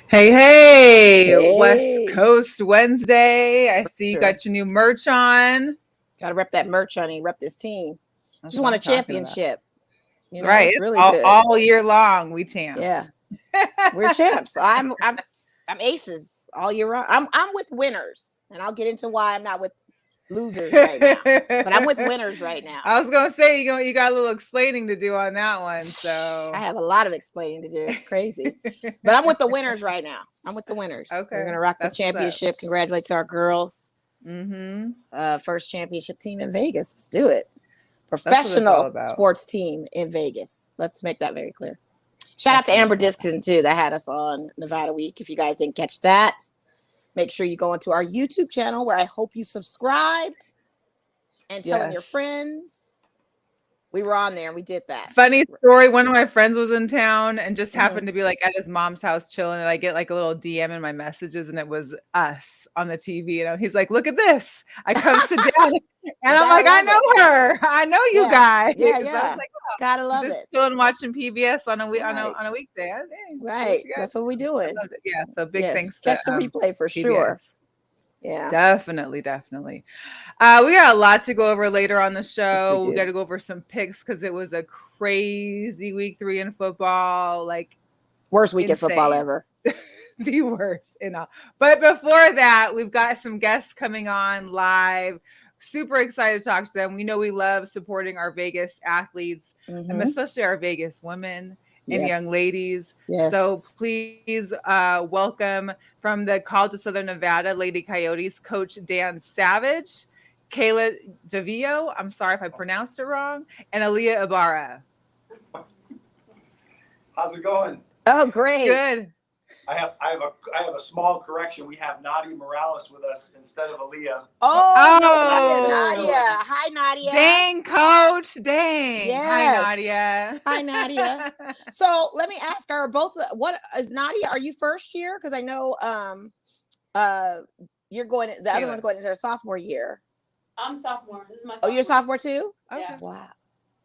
Hey, West Hey, Coast Wednesday. I for see you sure. got your new merch on. Got to rep that merch, honey. Rep this team. That's Just what won a I'm talking about. championship. Right. It's It's really all, good. all year long. We Yeah, champs. we're champs. I'm aces all year round. I'm with winners, and I'll get into why I'm not with losers right now. But I'm with winners right now. I was gonna say you got a little explaining to do on that one. I So have a lot of explaining to do. It's crazy. But I'm with the winners right now. I'm with the winners. We're okay, gonna rock the that's what's up. championship. Congratulate to our girls. Mm-hmm. First championship team in Vegas. Let's do it. That's what it's all Professional about. sports team in Vegas. Let's make that very clear. Shout out That's to what it's Amber all about. Dixon too, that had us on Nevada Week. If you guys didn't catch that, make sure you go into our YouTube channel where I hope you subscribed and telling your Yes. friends. We were on there and we did that. Funny story. One of my friends was in town and just Mhm. happened to be like at his mom's house chilling. And I get like a little DM in my messages, and it was us on the TV. And he's like, "Look at this." I come sit down, You and I'm gotta like, "I love it. know her. I know you Yeah. guys." Yeah, So I was yeah. like, Gotta love just it. chilling watching PBS on a week Right. on a weekday. Hey, do what Right. you got. That's what we I doing. loved it. Yeah. So big Yes. thanks to Catch the replay for sure. PBS. Yeah. Definitely, definitely. We got a lot to go over later on the Yes, we show. We got do. to go over some picks because it was a crazy week 3 in football, like Worst week of football insane, ever. the worst. But before that, we've got some guests coming on live. Super excited to talk to them. We know we love supporting our Vegas athletes, and Mm-hmm. especially our Vegas women and young Yes. ladies. So Yes. please welcome from the College of Southern Nevada Lady Coyotes, Coach Dan Savage, Kayla Javillo, I'm sorry if I pronounced it wrong, and Aaliyah Ibarra. How's it going? Oh, great. Good. I have a small correction. We have Nadia Morales with us instead of Aaliyah. So Oh, no, Nadia. Nadia. Oh, Hi, Nadia. dang, coach. Dang. Hi, Yes. Nadia. Hi, Nadia. So let me ask her both. What is Nadia? Are you first year? Because I know uh you're going. The other one's Kayla. going into her sophomore year. I'm sophomore. This is my Oh, sophomore. you're a sophomore too. Yeah. Okay. Wow.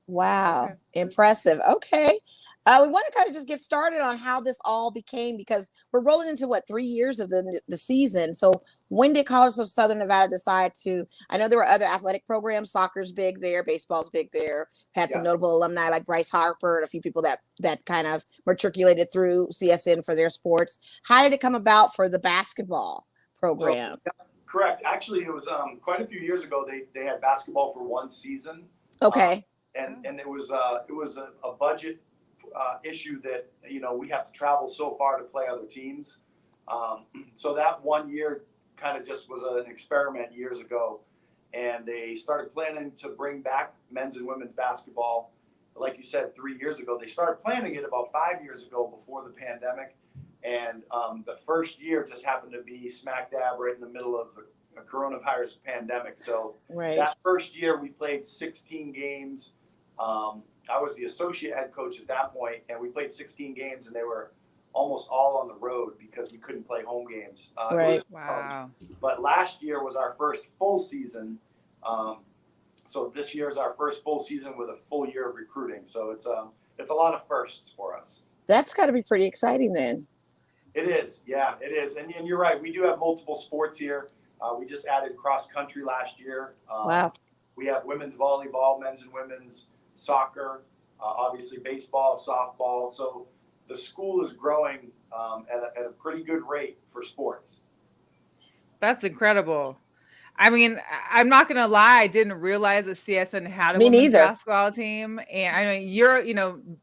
Wow. Okay. Impressive. Okay. We want to kind of just get started on how this all became because we're rolling into what 3 years of the season. So when did College of Southern Nevada decide to? I know there were other athletic programs. Soccer's big there. Baseball's big there. Had some yeah, notable alumni like Bryce Harper and a few people that kind of matriculated through CSN for their sports. How did it come about for the basketball so program? yeah, correct. Actually, it was quite a few years ago. They had basketball for one season, um, Okay. and it was a budget issue that we have to travel so far to play other teams. So that 1 year kind of just was an experiment years ago, and they started planning to bring back men's and women's basketball. Like you said, 3 years ago, they started planning it about 5 years ago before the pandemic, and the first year just happened to be smack dab right in the middle of the coronavirus pandemic. So Right. that first year, we played 16 games. I was the associate head coach at that point, and we played 16 games, and they were almost all on the road because we couldn't play home games. Right. Wow. But last year was our first full season. Um, so this year is our first full season with a full year of recruiting. So it's a lot of firsts for us. That's got to be pretty exciting then. It is, yeah, it is, and you're right. We do have multiple sports here. We just added cross country last year. Wow. We have women's volleyball, men's and women's soccer, obviously baseball, softball. So the school is growing at a pretty good rate for sports. That's incredible. I mean, I'm not gonna lie, I didn't realize that CSN had a Me women's neither. basketball team. And I mean,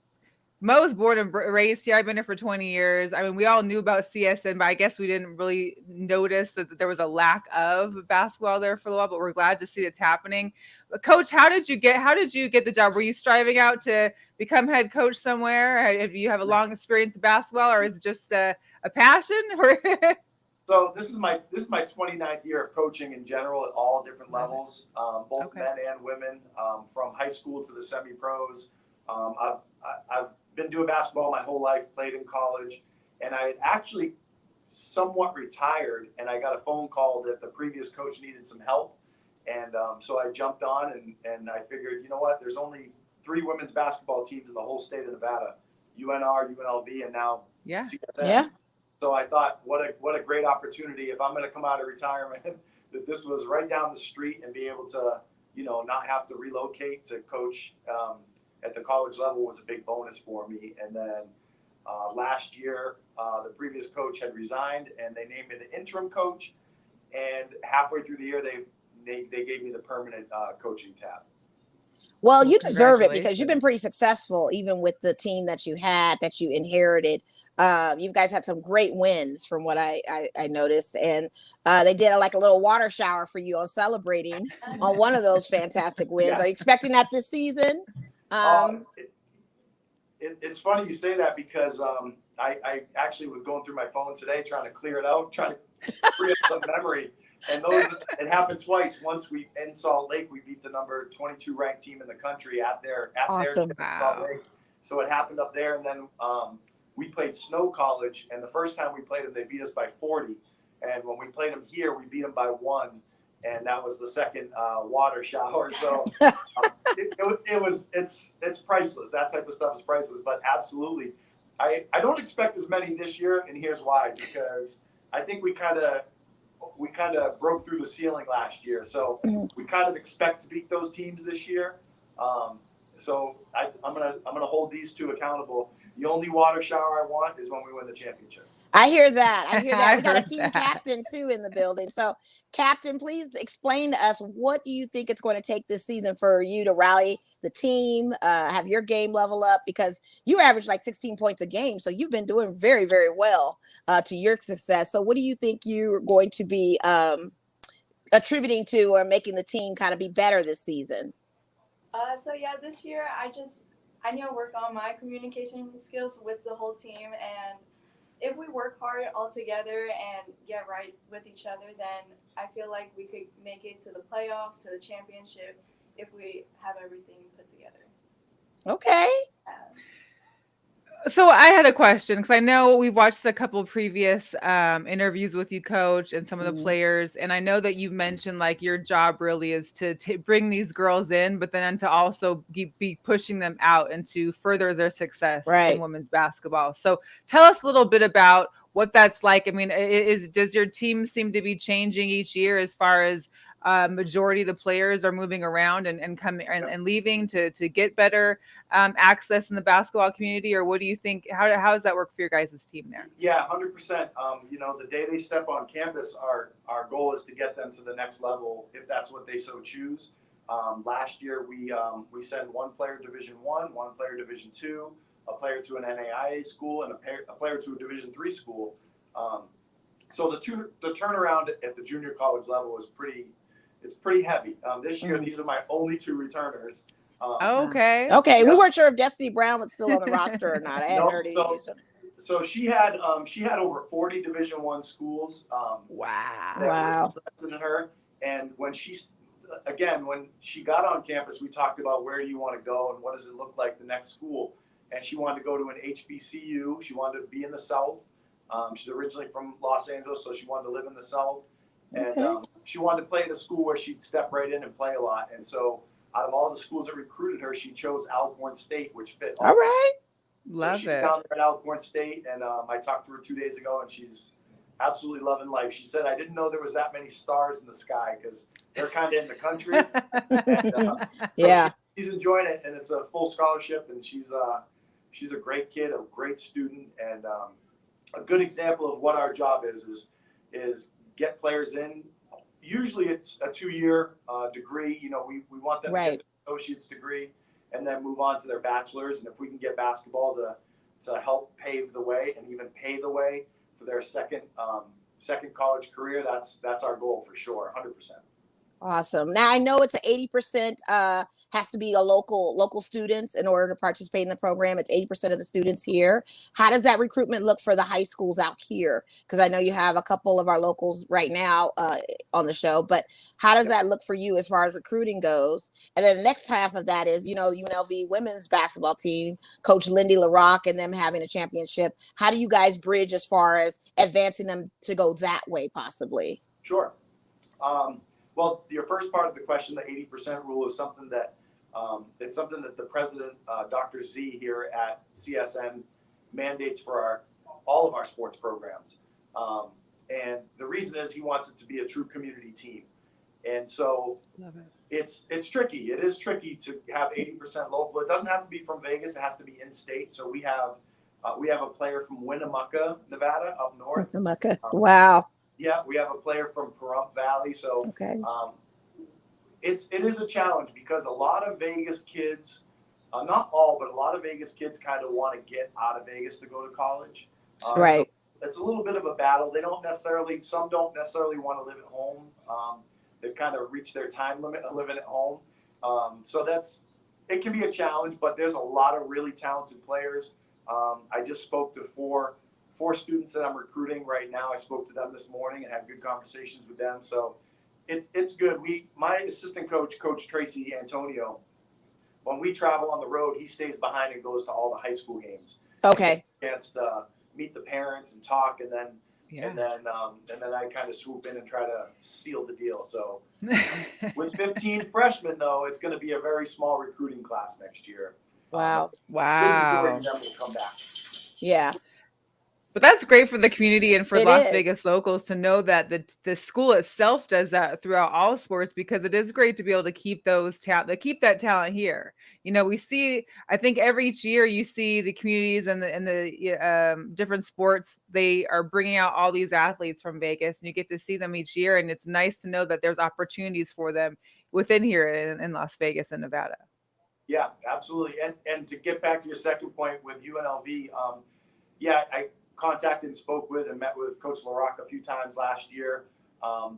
Mo's born and raised here. I've been here for 20 years. I mean, we all knew about CSN, but I guess we didn't really notice that there was a lack of basketball there for a while. But we're glad to see it's happening. But Coach, how did you get the job? Were you striving out to become head coach somewhere? Have you have a long experience in basketball, or is it just a passion? So this is my 29th year of coaching in general at all different Love it. levels, both Okay. men and women, from high school to the semi-pros. I've been doing basketball my whole life, played in college, and I had actually somewhat retired, and I got a phone call that the previous coach needed some help, and so I jumped on, and I figured, you know what, there's only 3 women's basketball teams in the whole state of Nevada: UNR, UNLV, and now Yeah. CSN. Yeah. So I thought, what a great opportunity if I'm going to come out of retirement, that this was right down the street and be able to, not have to relocate to coach at the college level was a big bonus for me. And then last year, the previous coach had resigned, and they named me the interim coach. And halfway through the year, they gave me the permanent coaching tab. Well, you deserve it because you've been pretty successful, even with the team that you inherited. You guys had some great wins from what I noticed. And they did like a little water shower for you on celebrating on one of those fantastic wins. Yeah. Are you expecting that this season? It's funny you say that because I actually was going through my phone today trying to clear it out, trying to free up some memory. And it happened twice. Once in Salt Lake, we beat the number 22 ranked team in the country at their awesome. Salt Lake. So it happened up there, and then we played Snow College, and the first time we played them, they beat us by 40. And when we played them here, we beat them by 1, and that was the second water shower. So it's priceless. That type of stuff is priceless. But absolutely, I don't expect as many this year, and here's why. Because I think we kind of broke through the ceiling last year, so we kind of expect to beat those teams this year. So I'm gonna hold these two accountable. The only water shower I want is when we win the championship. I hear that. We got a team captain too in the building. So, Captain, please explain to us, what do you think it's going to take this season for you to rally the team, have your game level up? Because you average like 16 points a game, so you've been doing very, very well to your success. So what do you think you're going to be attributing to or making the team kind of be better this season? This year I need to work on my communication skills with the whole team, and if we work hard all together and get right with each other, then I feel like we could make it to the playoffs, to the championship, if we have everything put together. Okay. So I had a question, because I know we've watched a couple of previous interviews with you, Coach, and some of the players. And I know that you mentioned like your job really is to bring these girls in, but then to also be pushing them out and to further their success in women's basketball. So tell us a little bit about what that's like. I mean, does your team seem to be changing each year as far as majority of the players are moving around and coming and leaving to get better access in the basketball community? Or what do you think? How does that work for your guys' team there? Yeah, 100%. The day they step on campus, our goal is to get them to the next level if that's what they so choose. Last year we sent one player Division I, one player Division II, a player to an NAIA school, and a player to a Division III school. So the turnaround at the junior college level is pretty heavy. This year, these are my only 2 returners. Okay. Yeah. We weren't sure if Destiny Brown was still on the roster or not. I hadn't heard anything. So she had over 40 Division I schools. Wow. In her, and when she got on campus, we talked about where do you want to go and what does it look like the next school. And she wanted to go to an HBCU. She wanted to be in the South. She's originally from Los Angeles, so she wanted to live in the South. And she wanted to play at a school where she'd step right in and play a lot. And so out of all the schools that recruited her, she chose Alcorn State, which fit. All right. Love it. She's down there at Alcorn State, and I talked to her 2 days ago, and she's absolutely loving life. She said, I didn't know there was that many stars in the sky because they're kind of in the country. She's enjoying it, and it's a full scholarship, and she's a great kid, a great student, and a good example of what our job is get players in. Usually it's a 2-year degree. We want them to get their associate's degree and then move on to their bachelor's. And if we can get basketball to help pave the way and even pay the way for their second college career, that's our goal for sure, 100%. Awesome. Now I know it's 80% has to be a local students in order to participate in the program. It's 80% of the students here. How does that recruitment look for the high schools out here? Because I know you have a couple of our locals right now on the show, but how does that look for you as far as recruiting goes? And then the next half of that is, UNLV women's basketball team, Coach Lindy LaRock, and them having a championship. How do you guys bridge as far as advancing them to go that way possibly? Sure. Well, your first part of the question, the 80% rule, is something that it's something that the president, Dr. Z here at CSN, mandates for all of our sports programs. And the reason is he wants it to be a true community team. And so it's tricky. It is tricky to have 80% local. It doesn't have to be from Vegas. It has to be in state. So we have a player from Winnemucca, Nevada, up north. Winnemucca. Wow. Yeah, we have a player from Pahrump Valley. So okay. It is a challenge because a lot of Vegas kids, not all, but a lot of Vegas kids kind of want to get out of Vegas to go to college. Right. So it's a little bit of a battle. Some don't necessarily want to live at home. They've kind of reached their time limit of living at home. So it can be a challenge, but there's a lot of really talented players. I just spoke to four students that I'm recruiting right now. I spoke to them this morning and had good conversations with them. So it's good. My assistant coach, Coach Tracy Antonio, when we travel on the road, he stays behind and goes to all the high school games. Okay. Chance to meet the parents and talk, and then I kind of swoop in and try to seal the deal. So with 15 freshmen, though, it's going to be a very small recruiting class next year. Wow. Good majority of them will come back. Yeah. But that's great for the community and for Las is. Vegas locals to know that the school itself does that throughout all sports, because it is great to be able to keep keep that talent here. You know, we see, I think each year you see the communities and the different sports, they are bringing out all these athletes from Vegas, and you get to see them each year. And it's nice to know that there's opportunities for them within here in Las Vegas and Nevada. Yeah, absolutely. And to get back to your second point with UNLV, I contacted and spoke with and met with Coach LaRocque a few times last year.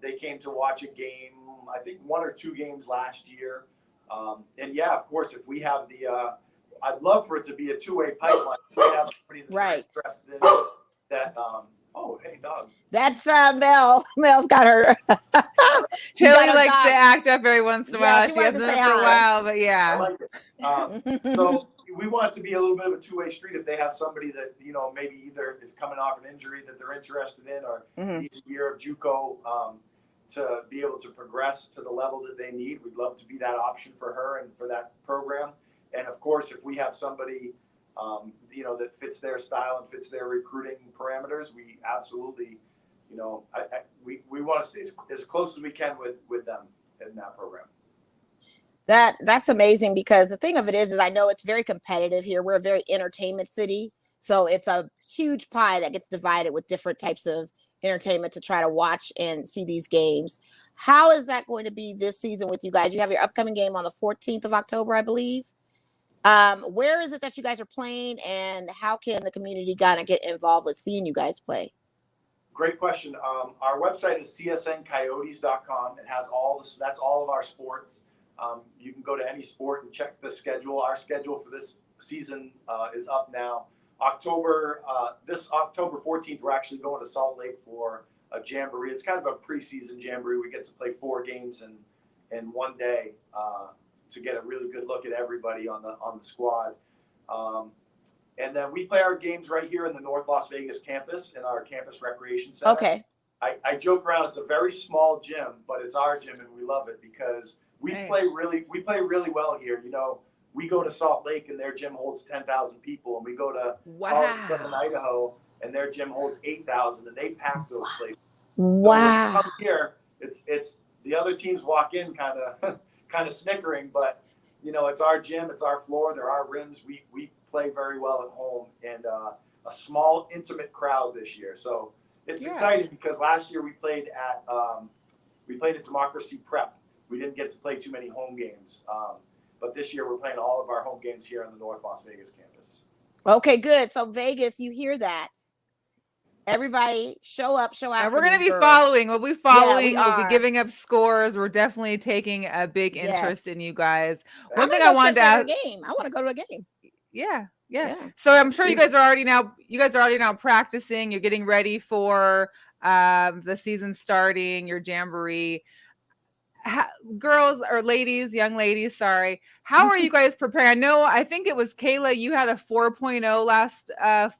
They came to watch a game, I think 1 or 2 games last year. And yeah, of course, if we have I'd love for it to be a two-way pipeline. We have somebody that's interested in that. Oh, hey, dog. That's Mel. Mel's got her. Tilly likes to act up every once in a while. She hasn't say for a while, but yeah. I like it. So we want it to be a little bit of a two-way street. If they have somebody that, maybe either is coming off an injury that they're interested in, or needs a year of JUCO to be able to progress to the level that they need, we'd love to be that option for her and for that program. And of course, if we have somebody that fits their style and fits their recruiting parameters, we absolutely, we want to stay as close as we can with them in that program. That's amazing, because the thing of it is I know it's very competitive here. We're a very entertainment city, so it's a huge pie that gets divided with different types of entertainment to try to watch and see these games. How is that going to be this season with you guys? You have your upcoming game on the 14th of October, I believe. Where is it that you guys are playing, and how can the community kind of get involved with seeing you guys play? Great question. Our website is csncoyotes.com. It has that's all of our sports. You can go to any sport and check the schedule. Our schedule for this season is up now. This October 14th, we're actually going to Salt Lake for a jamboree. It's kind of a preseason jamboree. We get to play 4 games in one day to get a really good look at everybody on the squad. And then we play our games right here in the North Las Vegas campus in our campus recreation center. Okay. I joke around. It's a very small gym, but it's our gym, and we love it because we play really well here. We go to Salt Lake and their gym holds 10,000 people, and we go to Southern Idaho and their gym holds 8,000, and they pack those places. Wow. So here, it's the other teams walk in kind of snickering, but it's our gym, it's our floor, there are rims. We play very well at home, and a small, intimate crowd this year. So it's exciting because last year we played at Democracy Prep. We didn't get to play too many home games. But this year we're playing all of our home games here on the North Las Vegas campus. Okay, good. So Vegas, you hear that? Everybody show out. And we're going to be girls. following. We'll be following. Yeah, we'll be giving up scores. We're definitely taking a big interest in you guys. One thing I wanted to ask. I want to go to a game. Yeah. So I'm sure you guys are already now practicing. You're getting ready for the season starting, your jamboree. Girls or young ladies, sorry. How are you guys preparing? I think it was Kayla, you had a 4.0 last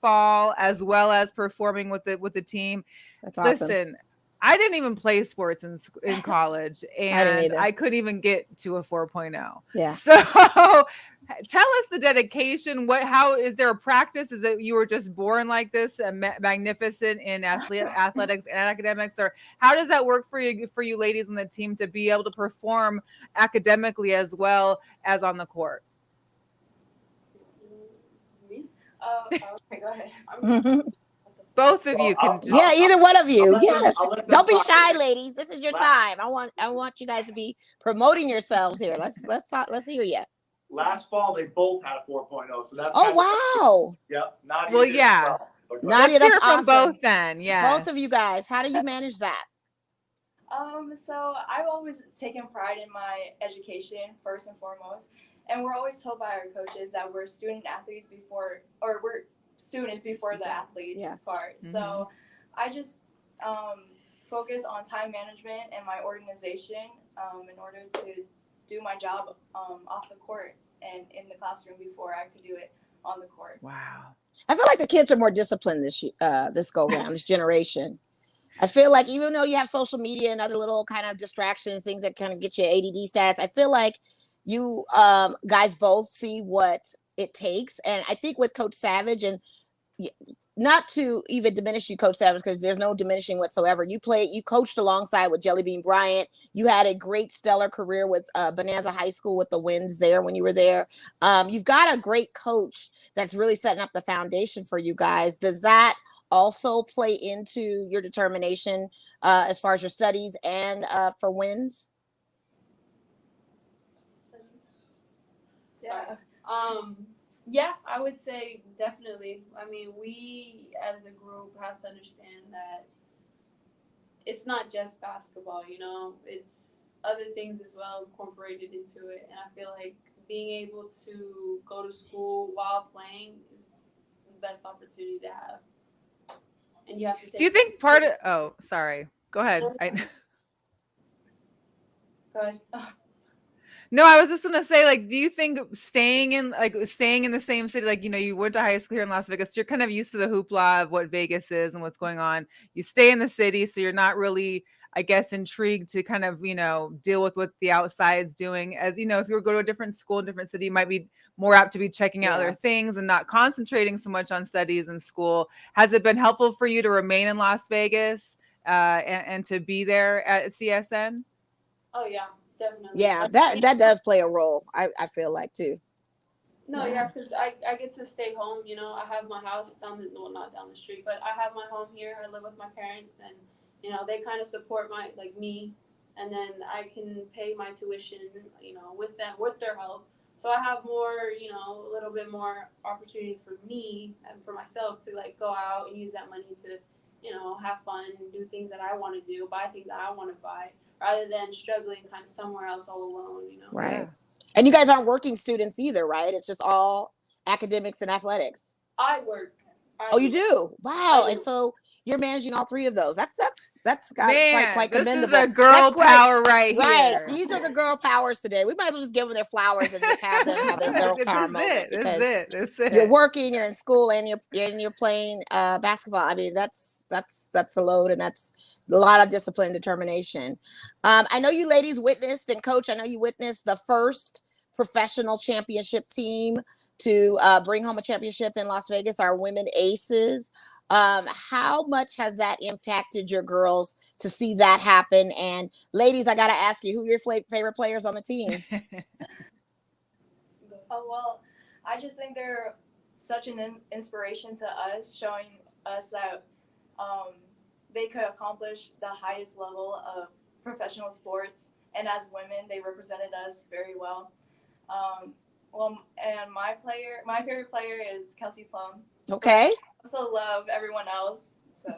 fall, as well as performing with the team. That's awesome. Listen, I didn't even play sports in college, I didn't and either. I couldn't even get to a 4.0. Yeah. So tell us the dedication. How is there a practice? Is it you were just born like this, magnificent in athletics and academics, or how does that work for you ladies on the team to be able to perform academically as well as on the court? Me? Okay, go ahead. Both of you can. Yeah, either one of you. Yes. I'll let them Don't be talk. shy, ladies. This is your time. I want you guys to be promoting yourselves here. Let's talk. Let's hear you. Last fall, they both had a 4.0, so that's Oh, wow. Yep. Nadia Well, did as yeah. well. Nadia, Let's hear that's from awesome. both then. Yeah. Both of you guys. How do you manage that? So I've always taken pride in my education first and foremost, and we're always told by our coaches that we're student athletes we're students before the athlete part. Mm-hmm. So I just focus on time management and my organization in order to do my job off the court and in the classroom before I could do it on the court. Wow. I feel like the kids are more disciplined this go round, this generation. I feel like even though you have social media and other little kind of distractions, things that kind of get you ADD stats, I feel like you guys both see what it takes. And I think with Coach Savage, and not to even diminish you, Coach Savage, because there's no diminishing whatsoever. You coached alongside with Jelly Bean Bryant. You had a great stellar career with Bonanza High School with the wins there when you were there. You've got a great coach that's really setting up the foundation for you guys. Does that also play into your determination as far as your studies and for wins? Yeah. Yeah, I would say definitely. I mean, we as a group have to understand that it's not just basketball, it's other things as well incorporated into it. And I feel like being able to go to school while playing is the best opportunity to have. And you have to take. Do you think sorry. Go ahead. Go ahead. No, I was just gonna say, like, do you think staying in the same city, like, you went to high school here in Las Vegas, so you're kind of used to the hoopla of what Vegas is and what's going on. You stay in the city, so you're not really, I guess, intrigued to kind of, deal with what the outside's doing. As if you were go to a different school, a different city, you might be more apt to be checking out other things and not concentrating so much on studies in school. Has it been helpful for you to remain in Las Vegas and to be there at CSN? Oh yeah. Definitely. Yeah, that does play a role. I feel like too. No, yeah, because I get to stay home. I have my house not down the street, but I have my home here. I live with my parents, and they kind of support me, and then I can pay my tuition, with them, with their help. So I have more, a little bit more opportunity for me and for myself to go out and use that money to, have fun and do things that I want to do, buy things that I want to buy, rather than struggling kind of somewhere else all alone, Right. Yeah. And you guys aren't working students either, right? It's just all academics and athletics. I work. You do? Wow. And so you're managing all three of those. That's quite commendable. This is a girl power right here. These are the girl powers today. We might as well just give them their flowers and just have them have their girl power moment. That's it. You're working, you're in school, and you're playing basketball. I mean, that's the load, and that's a lot of discipline and determination. I know you ladies witnessed, and Coach, I know you witnessed the first professional championship team to bring home a championship in Las Vegas, our women Aces. How much has that impacted your girls to see that happen? And ladies, I got to ask you, who are your favorite players on the team? Oh, well, I just think they're such an inspiration to us, showing us that they could accomplish the highest level of professional sports. And as women, they represented us very well. And my favorite player is Kelsey Plum. Okay. I also love everyone else. So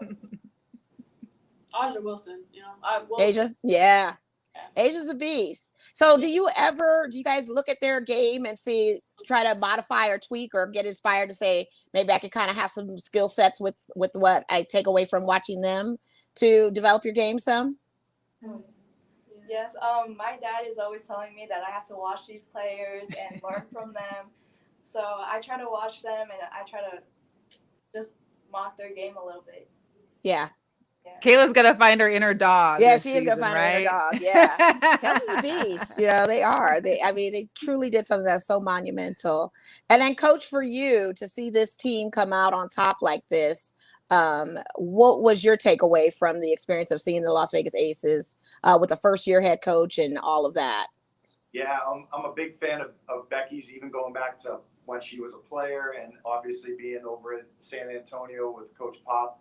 Aja Wilson, Asia, yeah. Asia's a beast. So do you guys look at their game and try to modify or tweak or get inspired to say, maybe I could kind of have some skill sets with what I take away from watching them to develop your game some? Yes, my dad is always telling me that I have to watch these players and learn from them. So I try to watch them and I try to just mock their game a little bit. Yeah. Kayla's gonna find her inner dog. Yeah, this she is gonna season, find her inner right? dog. Yeah. Chelsea's a beast. You know, they are. I mean, they truly did something that's so monumental. And then, coach, for you to see this team come out on top like this, what was your takeaway from the experience of seeing the Las Vegas Aces with a first-year head coach and all of that? Yeah, I'm a big fan of Becky's, even going back to when she was a player and obviously being over at San Antonio with Coach Pop.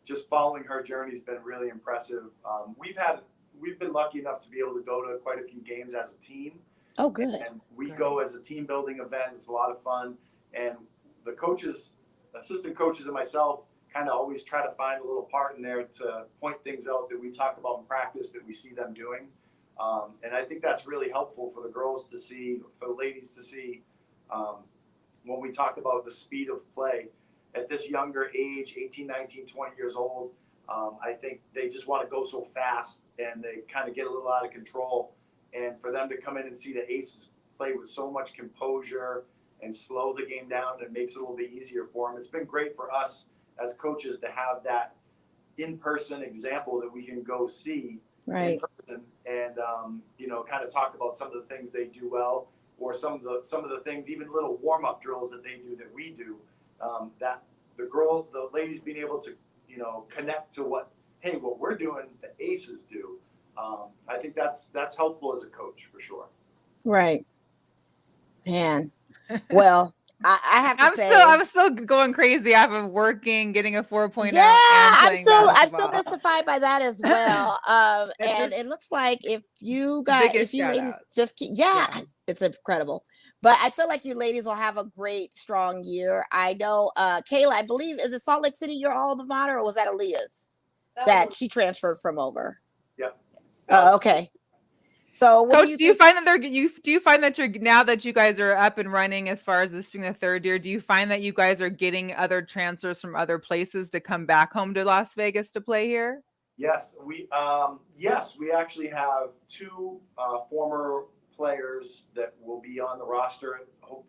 Just following her journey has been really impressive. We've been lucky enough to be able to go to quite a few games as a team. Oh, good. And we go as a team building event. It's a lot of fun. And the coaches, assistant coaches, and myself kind of always try to find a little part in there to point things out that we talk about in practice that we see them doing. And I think that's really helpful for the girls to see, for the ladies to see, when we talk about the speed of play at this younger age, 18, 19, 20 years old. I think they just want to go so fast and they kind of get a little out of control. And for them to come in and see the Aces play with so much composure and slow the game down, it makes it a little bit easier for them. It's been great for us as coaches to have that in-person example that we can go see in person and kind of talk about some of the things they do well, or some of the things, even little warm-up drills that they do that we do, that the ladies being able to connect to what we're doing, the Aces do. I think that's helpful as a coach for sure. Right. Man. Well, I have to say, I'm still going crazy. I've working, getting a 4.0. Yeah, and I'm still basketball. mystified by that as well. And it looks like if you ladies just keep, it's incredible. But I feel like you ladies will have a great, strong year. I know, Kayla, I believe, is it Salt Lake City your alma mater, or was that Aaliyah's that she transferred from over? Yeah. Oh, okay. So, Coach, do you find that you're, now that you guys are up and running as far as this being the third year, do you find that you guys are getting other transfers from other places to come back home to Las Vegas to play here? Yes, we actually have two former players that will be on the roster,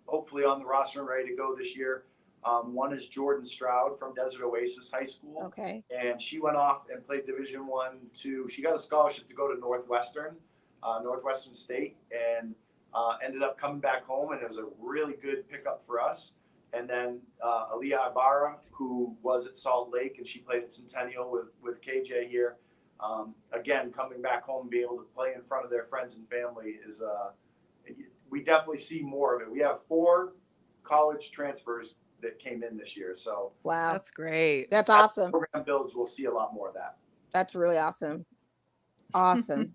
hopefully on the roster and ready to go this year. One is Jordan Stroud from Desert Oasis High School. Okay. And she went off and played Division I, II. She got a scholarship to go to Northwestern State, and ended up coming back home, and it was a really good pickup for us. And then Aaliyah Ibarra, who was at Salt Lake, and she played at Centennial with KJ here. Again, coming back home and be able to play in front of their friends and family is we definitely see more of it. We have 4 college transfers that came in this year. So wow, that's great. That's awesome. Program builds, we'll see a lot more of that. That's really awesome. Awesome.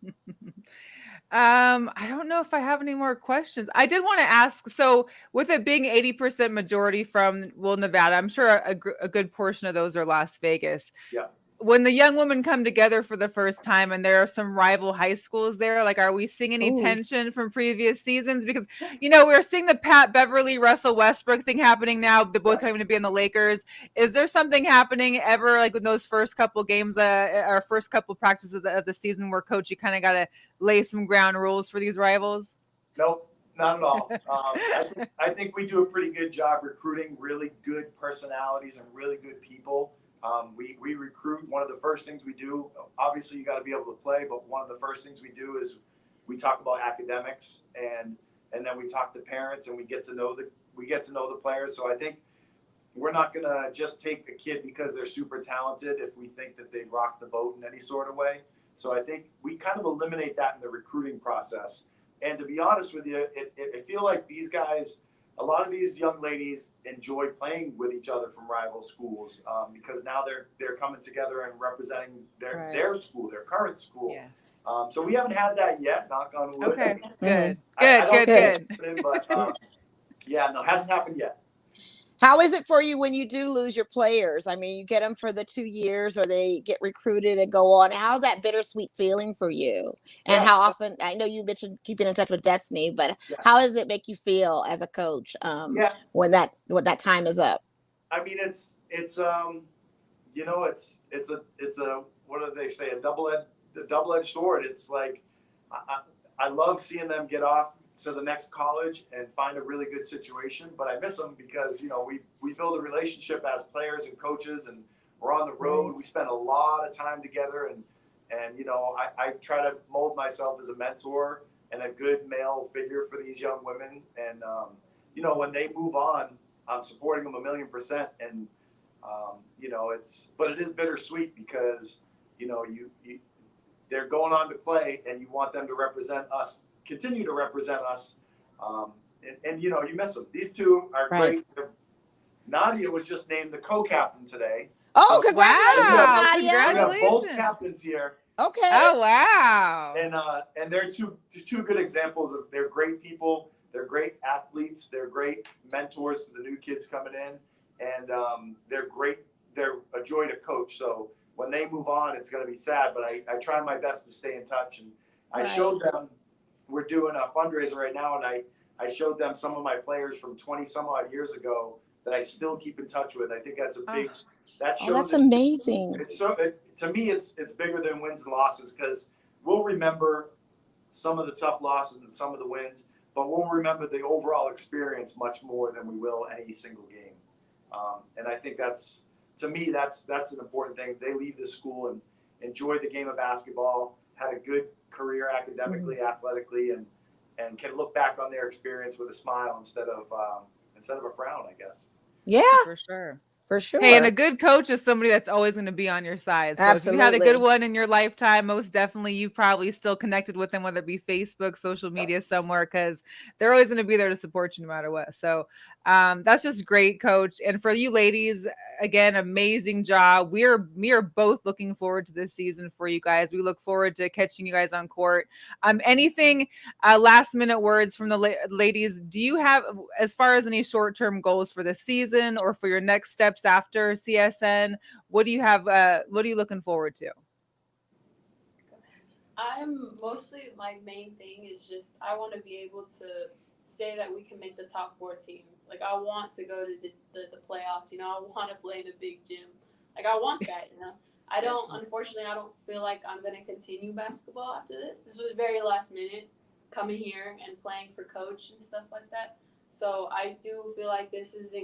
I don't know if I have any more questions. I did want to ask, so with it being 80% majority from Nevada, I'm sure a good portion of those are Las Vegas. Yeah. When the young women come together for the first time and there are some rival high schools there, like, are we seeing any tension from previous seasons? Because, we're seeing the Pat Beverly, Russell Westbrook thing happening now, the both having to be in the Lakers. Is there something happening ever, like with those first couple games, or first couple practices of the season where, Coach, you kind of got to lay some ground rules for these rivals? Nope, not at all. I think we do a pretty good job recruiting really good personalities and really good people. We recruit. One of the first things we do, obviously you got to be able to play, but one of the first things we do is we talk about academics, and then we talk to parents, and we get to know the players. So I think we're not going to just take a kid because they're super talented if we think that they rock the boat in any sort of way. So I think we kind of eliminate that in the recruiting process. And to be honest with you, I feel like these guys, a lot of these young ladies enjoy playing with each other from rival schools, because now they're coming together and representing their school, their current school. Yeah. So we haven't had that yet, knock on wood. Okay, good. Good. But no, hasn't happened yet. How is it for you when you do lose your players? I mean, you get them for the 2 years, or they get recruited and go on. How's that bittersweet feeling for you? And how often, I know you mentioned keeping in touch with Destiny, but how does it make you feel as a coach when that time is up? I mean, it's a what do they say? A double-edged sword. It's like, I love seeing them get off to the next college and find a really good situation, but I miss them because we build a relationship as players and coaches, and we're on the road. We spend a lot of time together, and you know, I try to mold myself as a mentor and a good male figure for these young women. And you know, when they move on, I'm supporting them 1,000,000%. And you know, but it is bittersweet because you know they're going on to play, and you want them to represent us, continue to represent us. And you know, you miss them. These two are great. Nadia was just named the co-captain today. Oh, congratulations, Wow, Nadia. We have both congratulations. captains here. Okay. Oh, wow. And they're two good examples of, they're great people. They're great athletes. They're great mentors to the new kids coming in. And they're great. They're a joy to coach. So when they move on, it's going to be sad, but I try my best to stay in touch. And I showed them, we're doing a fundraiser right now, and I showed them some of my players from 20 some odd years ago that I still keep in touch with. I think that's a big, that shows. That's amazing. It's so, to me, it's bigger than wins and losses, because we'll remember some of the tough losses and some of the wins, but we'll remember the overall experience much more than we will any single game. And I think that's, to me, that's an important thing. They leave this school and enjoy the game of basketball, had a good career academically, athletically, and can look back on their experience with a smile instead of a frown, I guess. Yeah, For sure. for sure. Hey, and a good coach is somebody that's always going to be on your side. So if you had a good one in your lifetime, most definitely you've probably still connected with them, whether it be Facebook, social media, somewhere, because they're always going to be there to support you no matter what. So that's just great, Coach. And for you ladies, again, amazing job. We are both looking forward to this season for you guys. We look forward to catching you guys on court. Anything last minute words from the ladies? Do you have, as far as any short-term goals for the season or for your next steps after CSN? What do you have? What are you looking forward to? I'm mostly, my main thing is just I want to be able to say that we can make the top 4 teams. Like, I want to go to the playoffs. You know, I want to play in a big gym. Like, I want that. You know, unfortunately, I don't feel like I'm going to continue basketball after this. This was very last minute, coming here and playing for coach and stuff like that. So I do feel like this is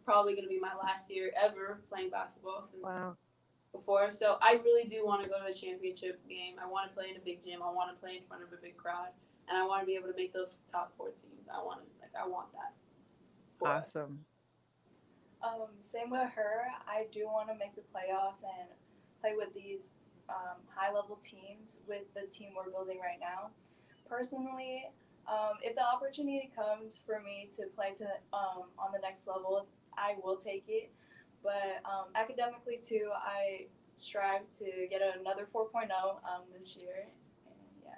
probably going to be my last year ever playing basketball since before. So I really do want to go to a championship game. I want to play in a big gym. I want to play in front of a big crowd, and I want to be able to make those top 4 teams. I want that. Awesome. Same with her. I do want to make the playoffs and play with these high-level teams with the team we're building right now. Personally, if the opportunity comes for me to play on the next level, I will take it. But academically too, I strive to get another 4.0 this year. And yeah.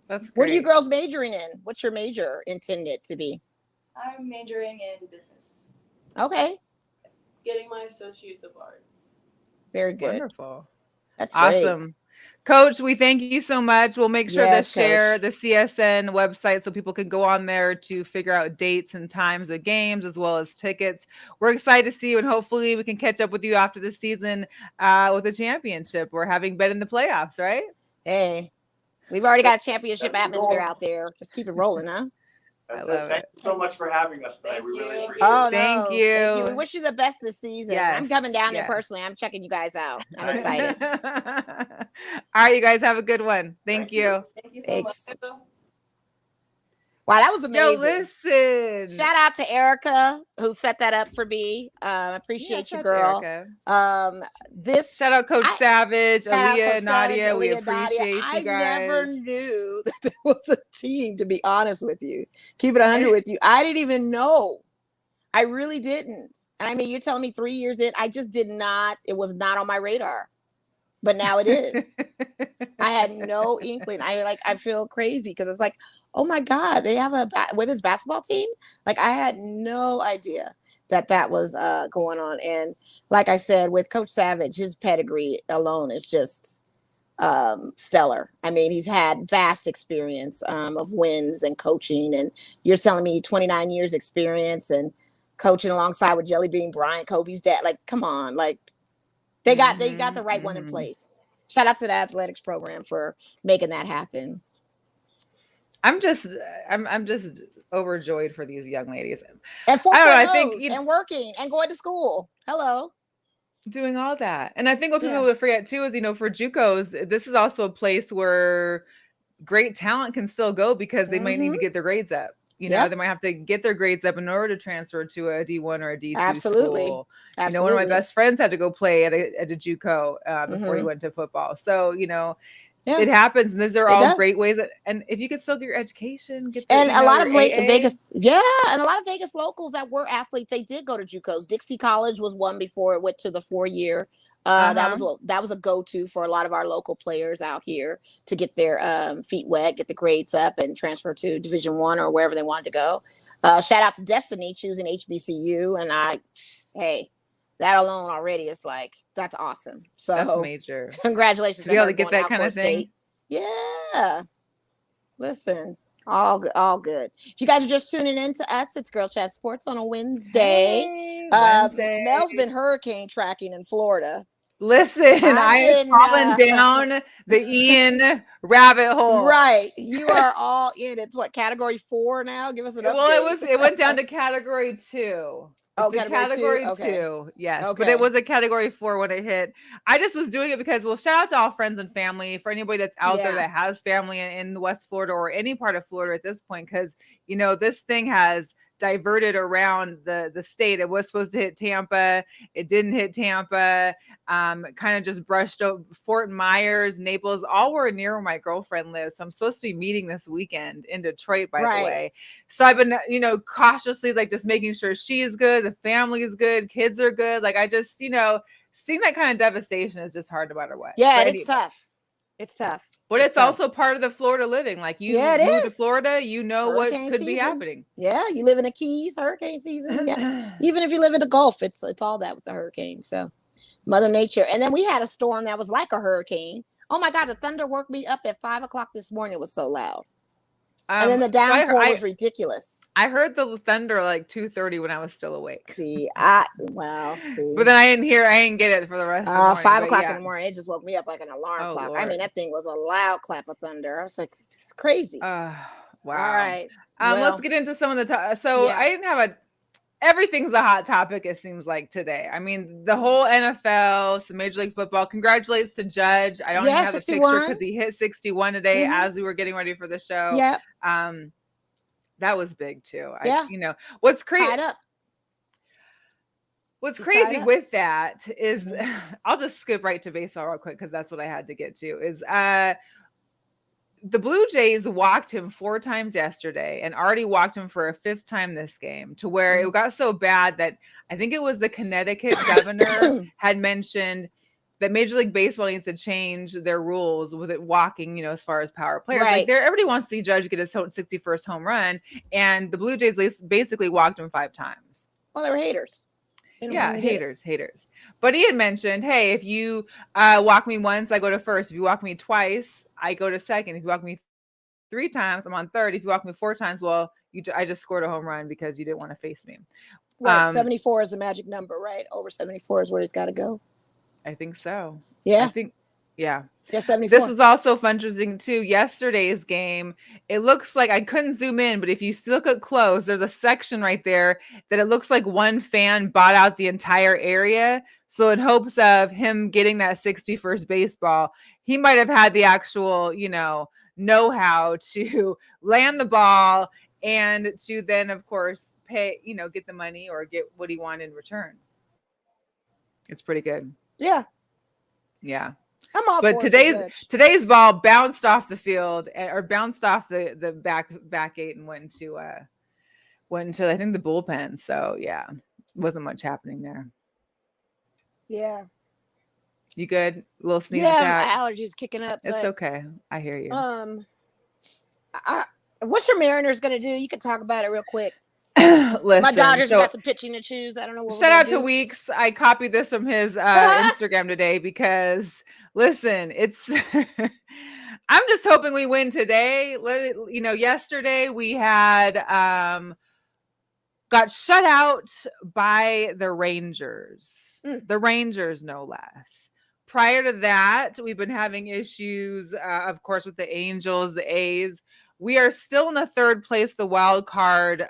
That's great. What are you girls majoring in? What's your major intended to be? I'm majoring in business. Okay. Getting my Associates of Arts. Very good. Wonderful. That's great. Awesome. Coach, we thank you so much. We'll make sure to share Coach. the CSN website so people can go on there to figure out dates and times of games as well as tickets. We're excited to see you, and hopefully we can catch up with you after the season with a championship or having been in the playoffs, right? Hey, we've already got a championship atmosphere out there. Just keep it rolling, huh? That's it. Thank you so much for having us today. We really appreciate it. Oh, no. Thank you. We wish you the best this season. Yes. I'm coming down there personally. I'm checking you guys out. I'm excited. All right, you guys have a good one. Thank you. Thank you so much. Wow, that was amazing. Yo, listen. Shout out to Erica who set that up for me. Appreciate you, girl. Shout out Coach Savage, Aaliyah, Nadia. We appreciate you guys. I never knew that there was a team, to be honest with you. Keep it 100 with you. I didn't even know. I really didn't. And I mean, you're telling me 3 years in, I just did not. It was not on my radar. But now it is. I had no inkling. I feel crazy because it's like, oh my God, they have a women's basketball team. Like, I had no idea that was going on. And like I said, with Coach Savage, his pedigree alone is just stellar. I mean, he's had vast experience of wins and coaching. And you're telling me 29 years experience and coaching alongside with Jelly Bean Bryant, Kobe's dad. Like, come on, like. They got the right one in place. Shout out to the athletics program for making that happen. I'm just overjoyed for these young ladies. And I think and working and going to school. Hello. doing all that. And I think what people Yeah. will forget too is, for JUCOs, this is also a place where great talent can still go because they might need to get their grades up. Yep. They might have to get their grades up in order to transfer to a D1 or a D2 Absolutely. school. Absolutely. One of my best friends had to go play at a JUCO before he Mhm. went to football. So, Yeah. it happens, and these are It all does. great ways and if you could still get your education, get And a lot your of AA. Vegas, and a lot of Vegas locals that were athletes, they did go to JUCOs. Dixie College was one before it went to the 4-year. That was a go-to for a lot of our local players out here to get their feet wet, get the grades up, and transfer to Division I or wherever they wanted to go. Shout out to Destiny choosing HBCU, and hey, that alone already is like, that's awesome. So that's major. Congratulations to be able to her get that kind of thing. state. Yeah. Listen, all good. If you guys are just tuning in to us, it's Girl Chat Sports on a Wednesday. Hey, Wednesday. Mel's been hurricane tracking in Florida. Listen, I have fallen down the Ian rabbit hole. Right. You are all in. It's what, category 4 now? Give us an update. Well, it went down to category 2. Category 2. Okay. Yes. Okay. But it was a category 4 when it hit. I just was doing it because, well, shout out to all friends and family, for anybody that's out there that has family in West Florida or any part of Florida at this point, because, this thing has diverted around the state. It was supposed to hit Tampa. It didn't hit Tampa. Kind of just brushed over Fort Myers, Naples, all were near where my girlfriend lives. So I'm supposed to be meeting this weekend in Detroit, by the way. So I've been, cautiously just making sure she is good, the family is good, kids are good. I just, seeing that kind of devastation is just hard no matter what. Yeah, it's tough. It's tough. But it's also part of the Florida living. You move to Florida, what could be happening. Yeah, you live in the Keys, hurricane season. Yeah. Even if you live in the Gulf, it's all that with the hurricane. So Mother Nature. And then we had a storm that was like a hurricane. Oh my God, the thunder woke me up at 5:00 this morning. It was so loud. And then the downpour was ridiculous. I heard the thunder 2:30 when I was still awake. See. But then I didn't get it for the rest of the morning. 5:00 in the morning, it just woke me up like an alarm clock. Lord. I mean, that thing was a loud clap of thunder. I was like, it's crazy. Wow. All right. Let's get into some of the I didn't have everything's a hot topic, it seems like, today. I mean, the whole NFL, some Major League Football. Congratulates to Judge. I don't even have 61. The picture because he hit 61 today as we were getting ready for the show. Yeah. That was big too. What's crazy? Tied up. What's crazy with that is, I'll just skip right to baseball real quick because that's what I had to get to, is the Blue Jays walked him 4 times yesterday and already walked him for a 5th time this game, to where it got so bad that I think it was the Connecticut governor had mentioned that Major League Baseball needs to change their rules with it walking, as far as power players. Everybody wants to see Judge get his 61st home run, and the Blue Jays basically walked him 5 times. Well, they were haters. Yeah, haters. But he had mentioned, hey, if you walk me once, I go to first. If you walk me twice, I go to second. If you walk me 3 times, I'm on third. If you walk me 4 times, well, I just scored a home run because you didn't want to face me. Right, 74 is the magic number, right? Over 74 is where he's got to go. I think so. Yeah. Yeah. Yeah, 74. This was also fun, interesting too. Yesterday's game, it looks like, I couldn't zoom in, but if you look at close, there's a section right there that it looks like one fan bought out the entire area. So in hopes of him getting that 61st baseball, he might have had the actual, know-how to land the ball and to then, of course, pay, get the money or get what he wanted in return. It's pretty good. Yeah. Yeah. I'm all but today's ball bounced off the field or bounced off the back gate and went into I think the bullpen. So yeah, wasn't much happening there. Yeah. You good? A little sneeze attack? Yeah, my allergies kicking up. It's okay. I hear you. What's your Mariners gonna do? You can talk about it real quick. Listen, my Dodgers got some pitching to choose. I don't know what. Shout out to Weeks. I copied this from his Instagram today because, listen, it's. I'm just hoping we win today. Yesterday we had got shut out by the Rangers. The Rangers, no less. Prior to that, we've been having issues, of course, with the Angels, the A's. We are still in the 3rd place, the wild card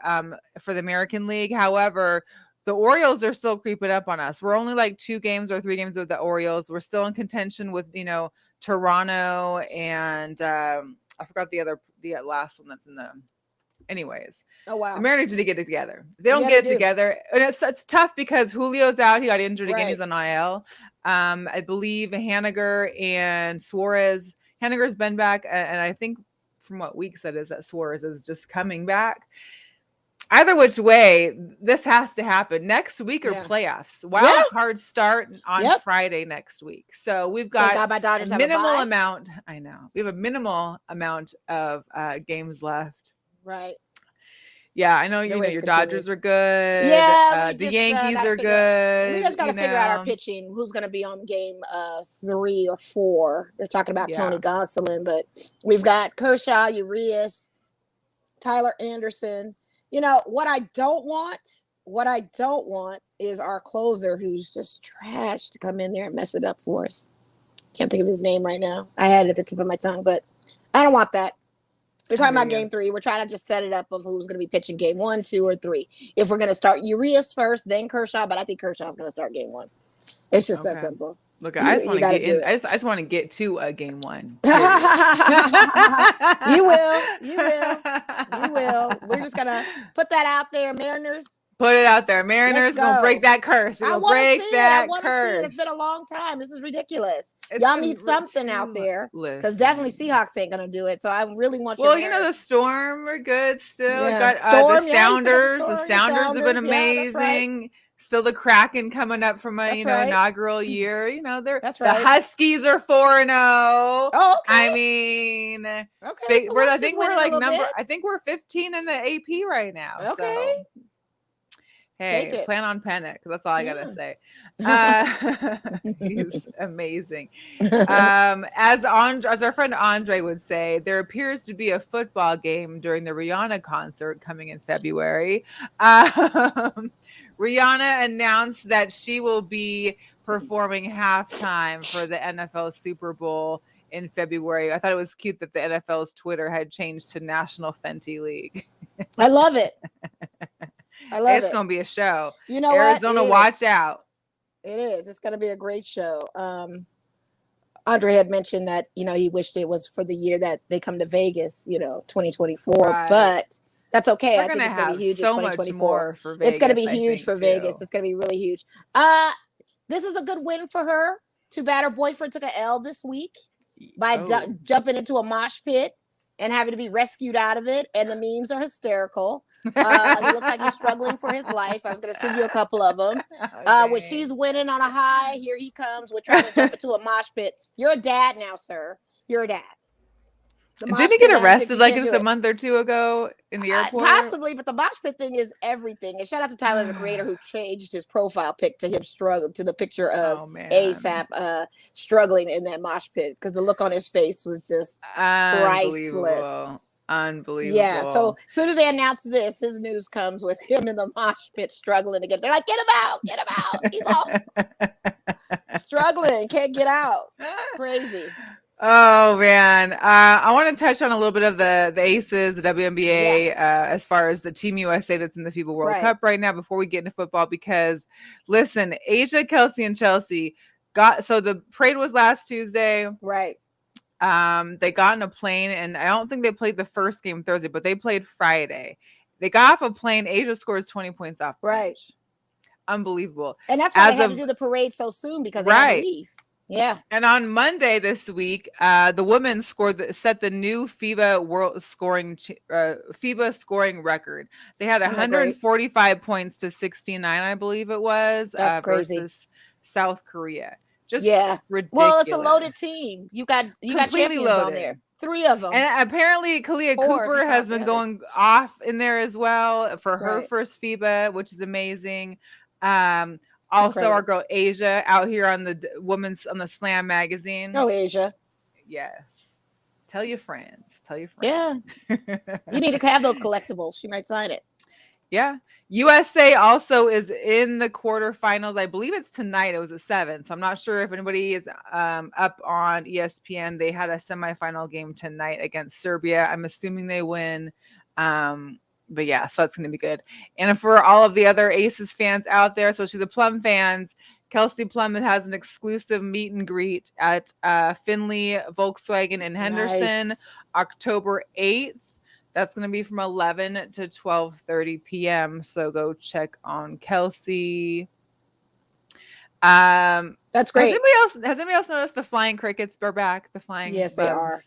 for the American League. However, the Orioles are still creeping up on us. We're only like 2 games or 3 games with the Orioles. We're still in contention with, Toronto and I forgot the last one that's in the. Anyways, Oh wow. the Mariners need to get it together. If they don't Yeah, get they it do. together, and it's tough because Julio's out. He got injured again. Right. He's on IL. I believe Haniger and Suarez. Haniger's been back, and I think from what weeks that is that Suarez is just coming back. Either which way, this has to happen. Next week or Yeah. playoffs. Wild cards start on Yep. Friday next week. So we've Thank got God my Dodgers a have a minimal bye. amount. I know. We have a minimal amount of games left. Right. Yeah, I know. The Your race Dodgers continues. are good. Yeah, The Yankees are we good. just got to figure out our pitching. Who's going to be on game 3 or 4? They're talking about Tony Gonsolin, but we've got Kershaw, Urias, Tyler Anderson. What I don't want is our closer who's just trash to come in there and mess it up for us. Can't think of his name right now. I had it at the tip of my tongue, but I don't want that. We're talking about game 3. We're trying to just set it up of who's going to be pitching game 1, 2, or 3. If we're going to start Urias first, then Kershaw, but I think Kershaw's going to start game 1. It's just that simple. Look, I just want to get in. I just want to get to a game 1. You will. We're just gonna put that out there, Mariners. Put it out there. Mariners gonna break that curse. I want to see it. It's been a long time. This is ridiculous. Y'all need something out there because definitely Seahawks ain't gonna do it. So I really want you. Well, the Storm are good still. Yeah. Got Storm, the Sounders. The Sounders have been amazing. Right. Still the Kraken coming up from a inaugural year. That's right. The Huskies are 4-0. Oh, okay. I mean, okay. I think we're like I think we're 15 in the AP right now. Okay. So. Hey, plan on Pennick, because that's all I gotta say. He's amazing. As our friend Andre would say, there appears to be a football game during the Rihanna concert coming in February. Rihanna announced that she will be performing halftime for the NFL Super Bowl in February. I thought it was cute that the NFL's Twitter had changed to National Fenty League. I love it. It's gonna be a show. You know Arizona, what? watch out. It is. It's gonna be a great show. Andre had mentioned that he wished it was for the year that they come to Vegas, 2024. Right. But that's okay. I think it's gonna be huge in 2024. For Vegas, it's gonna be huge for Vegas. It's gonna be really huge. This is a good win for her. Too bad her boyfriend took an L this week by jumping into a mosh pit and having to be rescued out of it. And the memes are hysterical. He looks like he's struggling for his life. I was going to send you a couple of them. When she's winning on a high, here he comes. We're trying to jump into a mosh pit. You're a dad now, sir. You're a dad. Didn't he get arrested like just a month or 2 ago in the airport? Possibly, but the mosh pit thing is everything. And shout out to Tyler, the creator, who changed his profile pic to him to the picture of ASAP struggling in that mosh pit because the look on his face was just priceless. Unbelievable. Yeah. So as soon as they announce this, his news comes with him in the mosh pit struggling to get. They're like, get him out. He's off. Struggling, can't get out. Crazy. Oh man, I want to touch on a little bit of the Aces, the WNBA, as far as the Team USA that's in the FIBA World Cup right now. Before we get into football, because listen, Asia, Kelsey, and Chelsea the parade was last Tuesday, right? They got in a plane, and I don't think they played the first game Thursday, but they played Friday. They got off a plane. Asia scores 20 points off. Right. Unbelievable. And that's why they had to do the parade so soon because they had to leave. Yeah. And on Monday this week, the women set the new FIBA world scoring FIBA scoring record. They had 145 points to 69, I believe it was. That's crazy. Versus South Korea. Just ridiculous. Well, it's a loaded team. You got champions loaded on there. 3 of them. And apparently Kalia Cooper has been going off in there as well for her first FIBA, which is amazing. Also, our girl Asia out here on the on the Slam magazine. Oh, Asia. Yes. Tell your friends. Yeah. You need to have those collectibles. She might sign it. Yeah. USA also is in the quarterfinals. I believe it's tonight. It was at 7. So I'm not sure if anybody is up on ESPN. They had a semifinal game tonight against Serbia. I'm assuming they win. But yeah, so that's going to be good. And for all of the other Aces fans out there, especially the Plum fans, Kelsey Plum has an exclusive meet and greet at Finley Volkswagen in Henderson, Nice. October 8th. That's going to be from 11 to 12:30 p.m. So go check on Kelsey. That's great. Has anybody else noticed the flying crickets are back? The flying Yes, bugs? they are.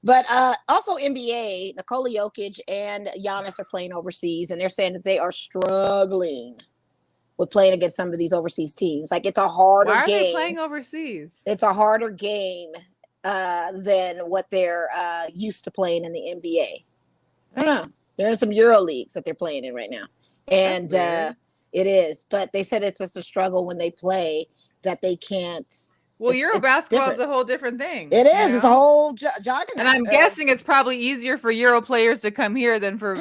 But also NBA, Nikola Jokic and Giannis are playing overseas, and they're saying that they are struggling with playing against some of these overseas teams. Like, it's a harder Why are game. they playing overseas? It's a harder game than what they're used to playing in the NBA. I don't know. There are some Euro leagues that they're playing in right now, and it is. But they said it's just a struggle when they play that they can't. Well, Euro basketball different. is a whole different thing. It is. It's a whole jogging. And I'm guessing it's probably easier for Euro players to come here than for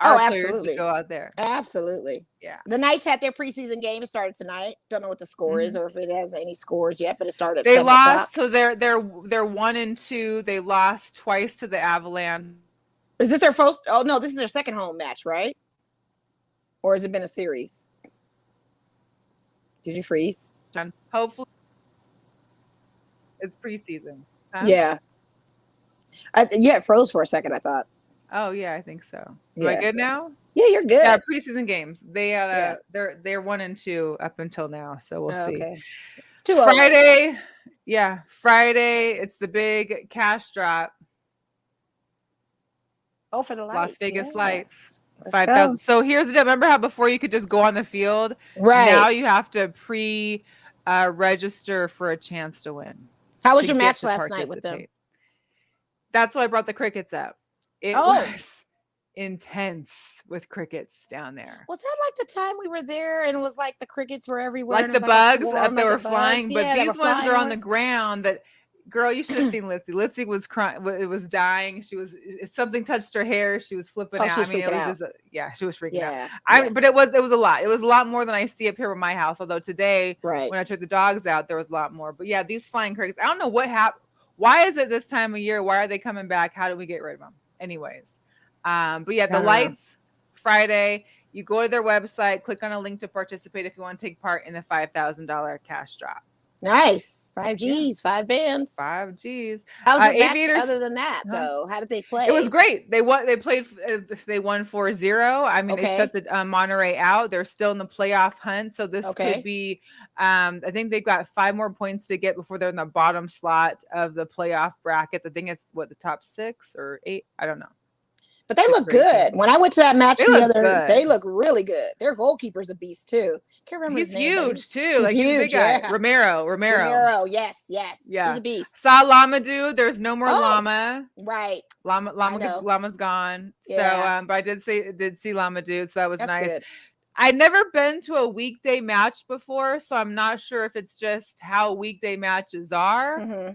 our players to go out there. Absolutely. Yeah. The Knights had their preseason game. It started tonight. Don't know what the score is or if it has any scores yet, but it started. They lost, so they're 1-2. They lost twice to the Avalanche. Is this their first? Oh no, this is their second home match, right? Or has it been a series? Did you freeze? Hopefully, it's preseason. Huh? Yeah. It froze for a second, I thought. Oh yeah, I think so. Am I good now? Yeah, you're good. Yeah, preseason games. They had they're 1-2 up until now, so we'll see. Okay. It's 2-0. Friday. Yeah, Friday. It's the big cash drop. Oh, for the lights. Las Vegas Lights. 5,000. So here's the deal. Remember how before you could just go on the field? Right. Now you have to register for a chance to win. How was your match last night with them? That's why I brought the crickets up. It was intense with crickets down there. Was that like the time we were there and it was like the crickets were everywhere? Like the bugs that they were flying, but these ones are on the ground that, girl, you should have seen Lizzie. Lizzie was crying. It was dying. Something touched her hair. She was flipping out. She was freaking out. But it was a lot. It was a lot more than I see up here at my house. Although today, when I took the dogs out, there was a lot more. But yeah, these flying crickets, I don't know what happened. Why is it this time of year? Why are they coming back? How do we get rid of them? Anyways. But yeah, the lights Friday, you go to their website, click on a link to participate if you want to take part in the $5,000 cash drop. Nice. 5 G's, 5 bands. 5 G's. How was the match other than that, though? How did they play? It was great. They won 4-0. I mean, they shut the Monterey out. They're still in the playoff hunt. So this could be, I think they've got 5 more points to get before they're in the bottom slot of the playoff brackets. I think it's the top 6 or 8. I don't know. But they look good. When I went to that match they look really good. Their goalkeeper's a beast too. Can't remember his name. He's huge too. He's huge, big guy. Romero. Yes. Yeah. He's a beast. Saw Lamadou. There's no more Llama. Right. Llama's gone. Yeah. So, but I did see Lamadou. So that was nice. Good. I'd never been to a weekday match before, so I'm not sure if it's just how weekday matches are. Mm-hmm.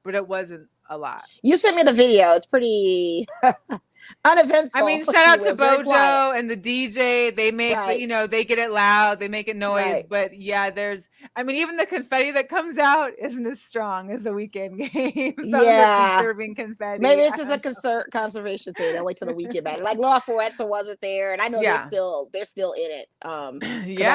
But it wasn't a lot. You sent me the video. It's pretty uneventful. I mean, shout out to Bojo and the DJ. They make, they get it loud. They make it noise. Right. But yeah, even the confetti that comes out isn't as strong as a weekend game. Conserving confetti. Maybe it's just a conservation thing. They'll wait till the weekend match. Like Laura Fuetza wasn't there, and I know they're still in it. I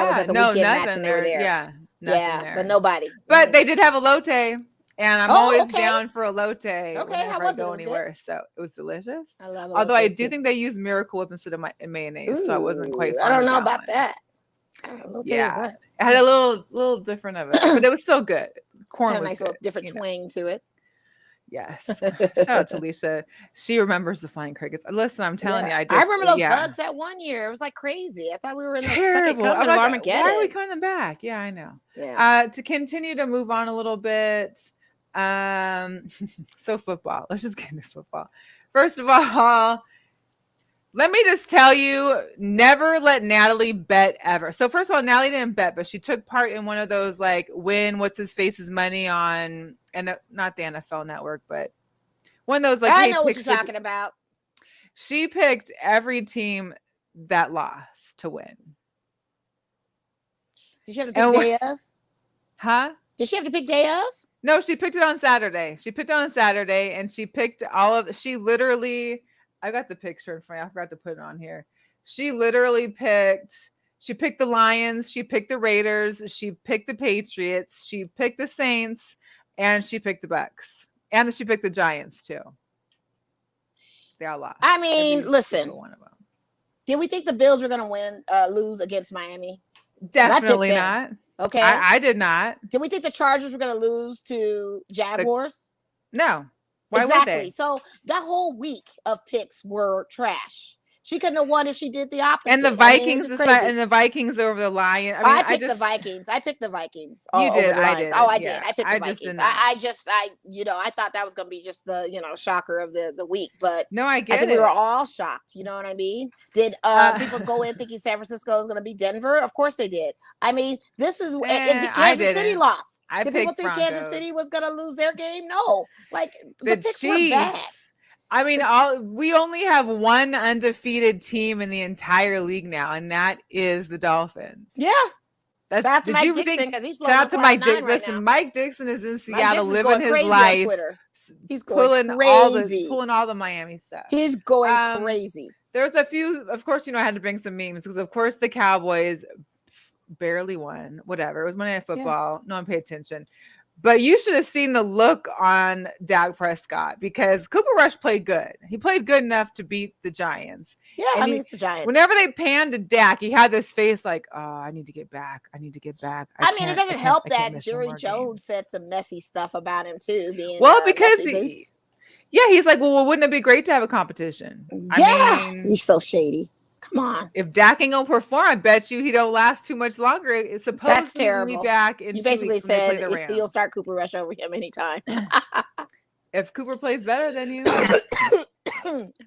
was at the weekend match and they were there. Yeah, but nobody. But they did have a lotte. And I'm always down for a lotte. Okay, how was it? Go anywhere. So it was delicious. I love it. Although I do think they use Miracle Whip instead of mayonnaise, so I wasn't quite. I don't know about that. Yeah, it had a little different of it, but it was still good. Corn had a was nice good, little different twang to it. Yes. Shout out to Alicia. She remembers the flying crickets. Listen, I'm telling you, I remember those bugs that one year. It was like crazy. I thought we were in the second coming of Armageddon. Why are we coming back? Yeah, I know. Yeah. To continue to move on a little bit. So football. Let's just get into football. First of all, let me just tell you, never let Natalie bet ever. So first of all, Natalie didn't bet, but she took part in one of those like win what's his face's money on, and not the NFL Network, but one of those like. I know what you're talking about. She picked every team that lost to win. Did she have to pick day of? Huh? Did she have to pick day of? No, she picked it on Saturday. And she picked she literally I got the picture in front. I forgot to put it on here. She literally picked the Lions, she picked the Raiders, she picked the Patriots, she picked the Saints, and she picked the Bucks. And she picked the Giants too. They all lost. I mean, Every listen. single one of them. Did we think the Bills were going to lose against Miami? Definitely not. Okay. I did not. Did we think the Chargers were going to lose to Jaguars? No. Why exactly. would they? So that whole week of picks were trash. She couldn't have won if she did the opposite. And the Vikings and the Vikings over the Lions. I mean, I picked the Vikings. I picked the Vikings. You did. I did. Oh, I yeah. did. I picked the Vikings. I thought that was going to be just the, shocker of the week. But no, I think it. We were all shocked. You know what I mean? Did people go in thinking San Francisco was going to be Denver? Of course they did. I mean, this is Kansas City lost. Did people think Broncos. Kansas City was going to lose their game? No. Like the picks Chiefs. were bad. I mean, we only have one undefeated team in the entire league now, and that is the Dolphins. Yeah. Shout out to Mike Dixon because he's shout out to Mike Dixon. Right listen, Mike Dixon is in Seattle living his life. He's going pulling all the Miami stuff. He's going crazy. There's a few, of course, I had to bring some memes because, of course, the Cowboys barely won. Whatever. It was Monday Night Football. Yeah. No one paid attention. But you should have seen the look on Dak Prescott because Cooper Rush played good. He played good enough to beat the Giants. Yeah, it's the Giants. Whenever they panned to Dak, he had this face like, oh, I need to get back. It doesn't help that Jerry Jones said some messy stuff about him too. Because he's like, well, wouldn't it be great to have a competition? He's so shady. Come on. If Dak ain't gonna perform, I bet you he don't last too much longer. It's supposed That's terrible. To be back in you basically said you'll start Cooper Rush over him anytime. If Cooper plays better than you. I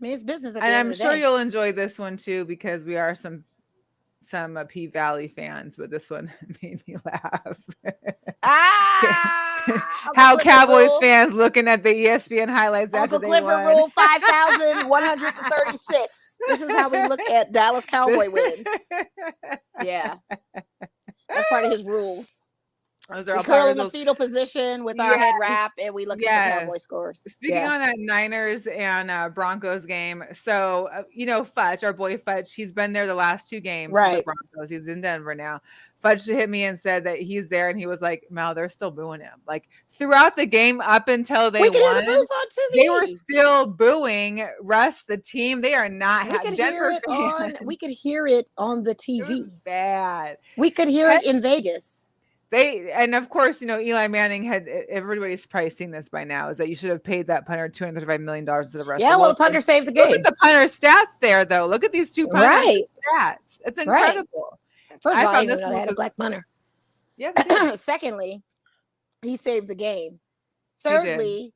mean, it's business. And I'm sure you'll enjoy this one too because we are some P Valley fans, but this one made me laugh. How Cowboys fans looking at the ESPN highlights Uncle Clifford rule 5,136. This is how we look at Dallas Cowboy wins. Yeah, that's part of his rules. We curl in the fetal position with our head wrap, and we look at the Cowboy scores. Speaking on that Niners and Broncos game, so Futch, our boy Futch, he's been there the last two games. Right, the Broncos. He's in Denver now. Futch hit me and said that he's there, and he was like, "Mel, they're still booing him. Like throughout the game up until they won, hear the boos on TV. They were still booing Russ, the team. They are not. We could hear it on the TV. It was bad. We could hear it in Vegas." And of course, Eli Manning had everybody's probably seen this by now is that you should have paid that punter $235 million instead of Russell. Yeah, well, the punter saved the game. Look at the punter stats there, though. Look at these two punter stats. It's incredible. Right. First of all, I didn't know they had a black punter. Yeah. Secondly, he saved the game. Thirdly,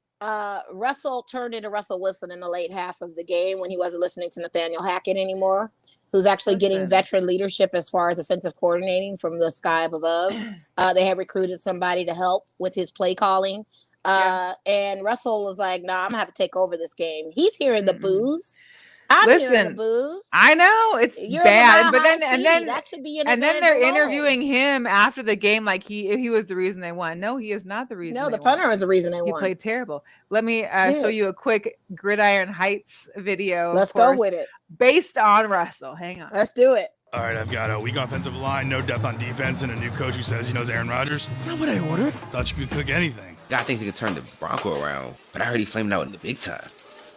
Russell turned into Russell Wilson in the late half of the game when he wasn't listening to Nathaniel Hackett anymore, who's actually getting veteran leadership as far as offensive coordinating from the sky up above. They had recruited somebody to help with his play calling. And Russell was like, no, I'm going to have to take over this game. He's hearing the boos. I'm hearing the boos. I know it's bad, but then that should be and then they're interviewing him after the game like he was the reason they won. No, he is not the reason. No, the punter is the reason they won. He played terrible. Let me show you a quick Gridiron Heights video. Let's go with it. Based on Russell. Hang on. Let's do it. All right, I've got a weak offensive line, no depth on defense, and a new coach who says he knows Aaron Rodgers. It's not what I ordered. Thought you could cook anything. Guy thinks he could turn the Bronco around, but I heard he flamed out in the big time.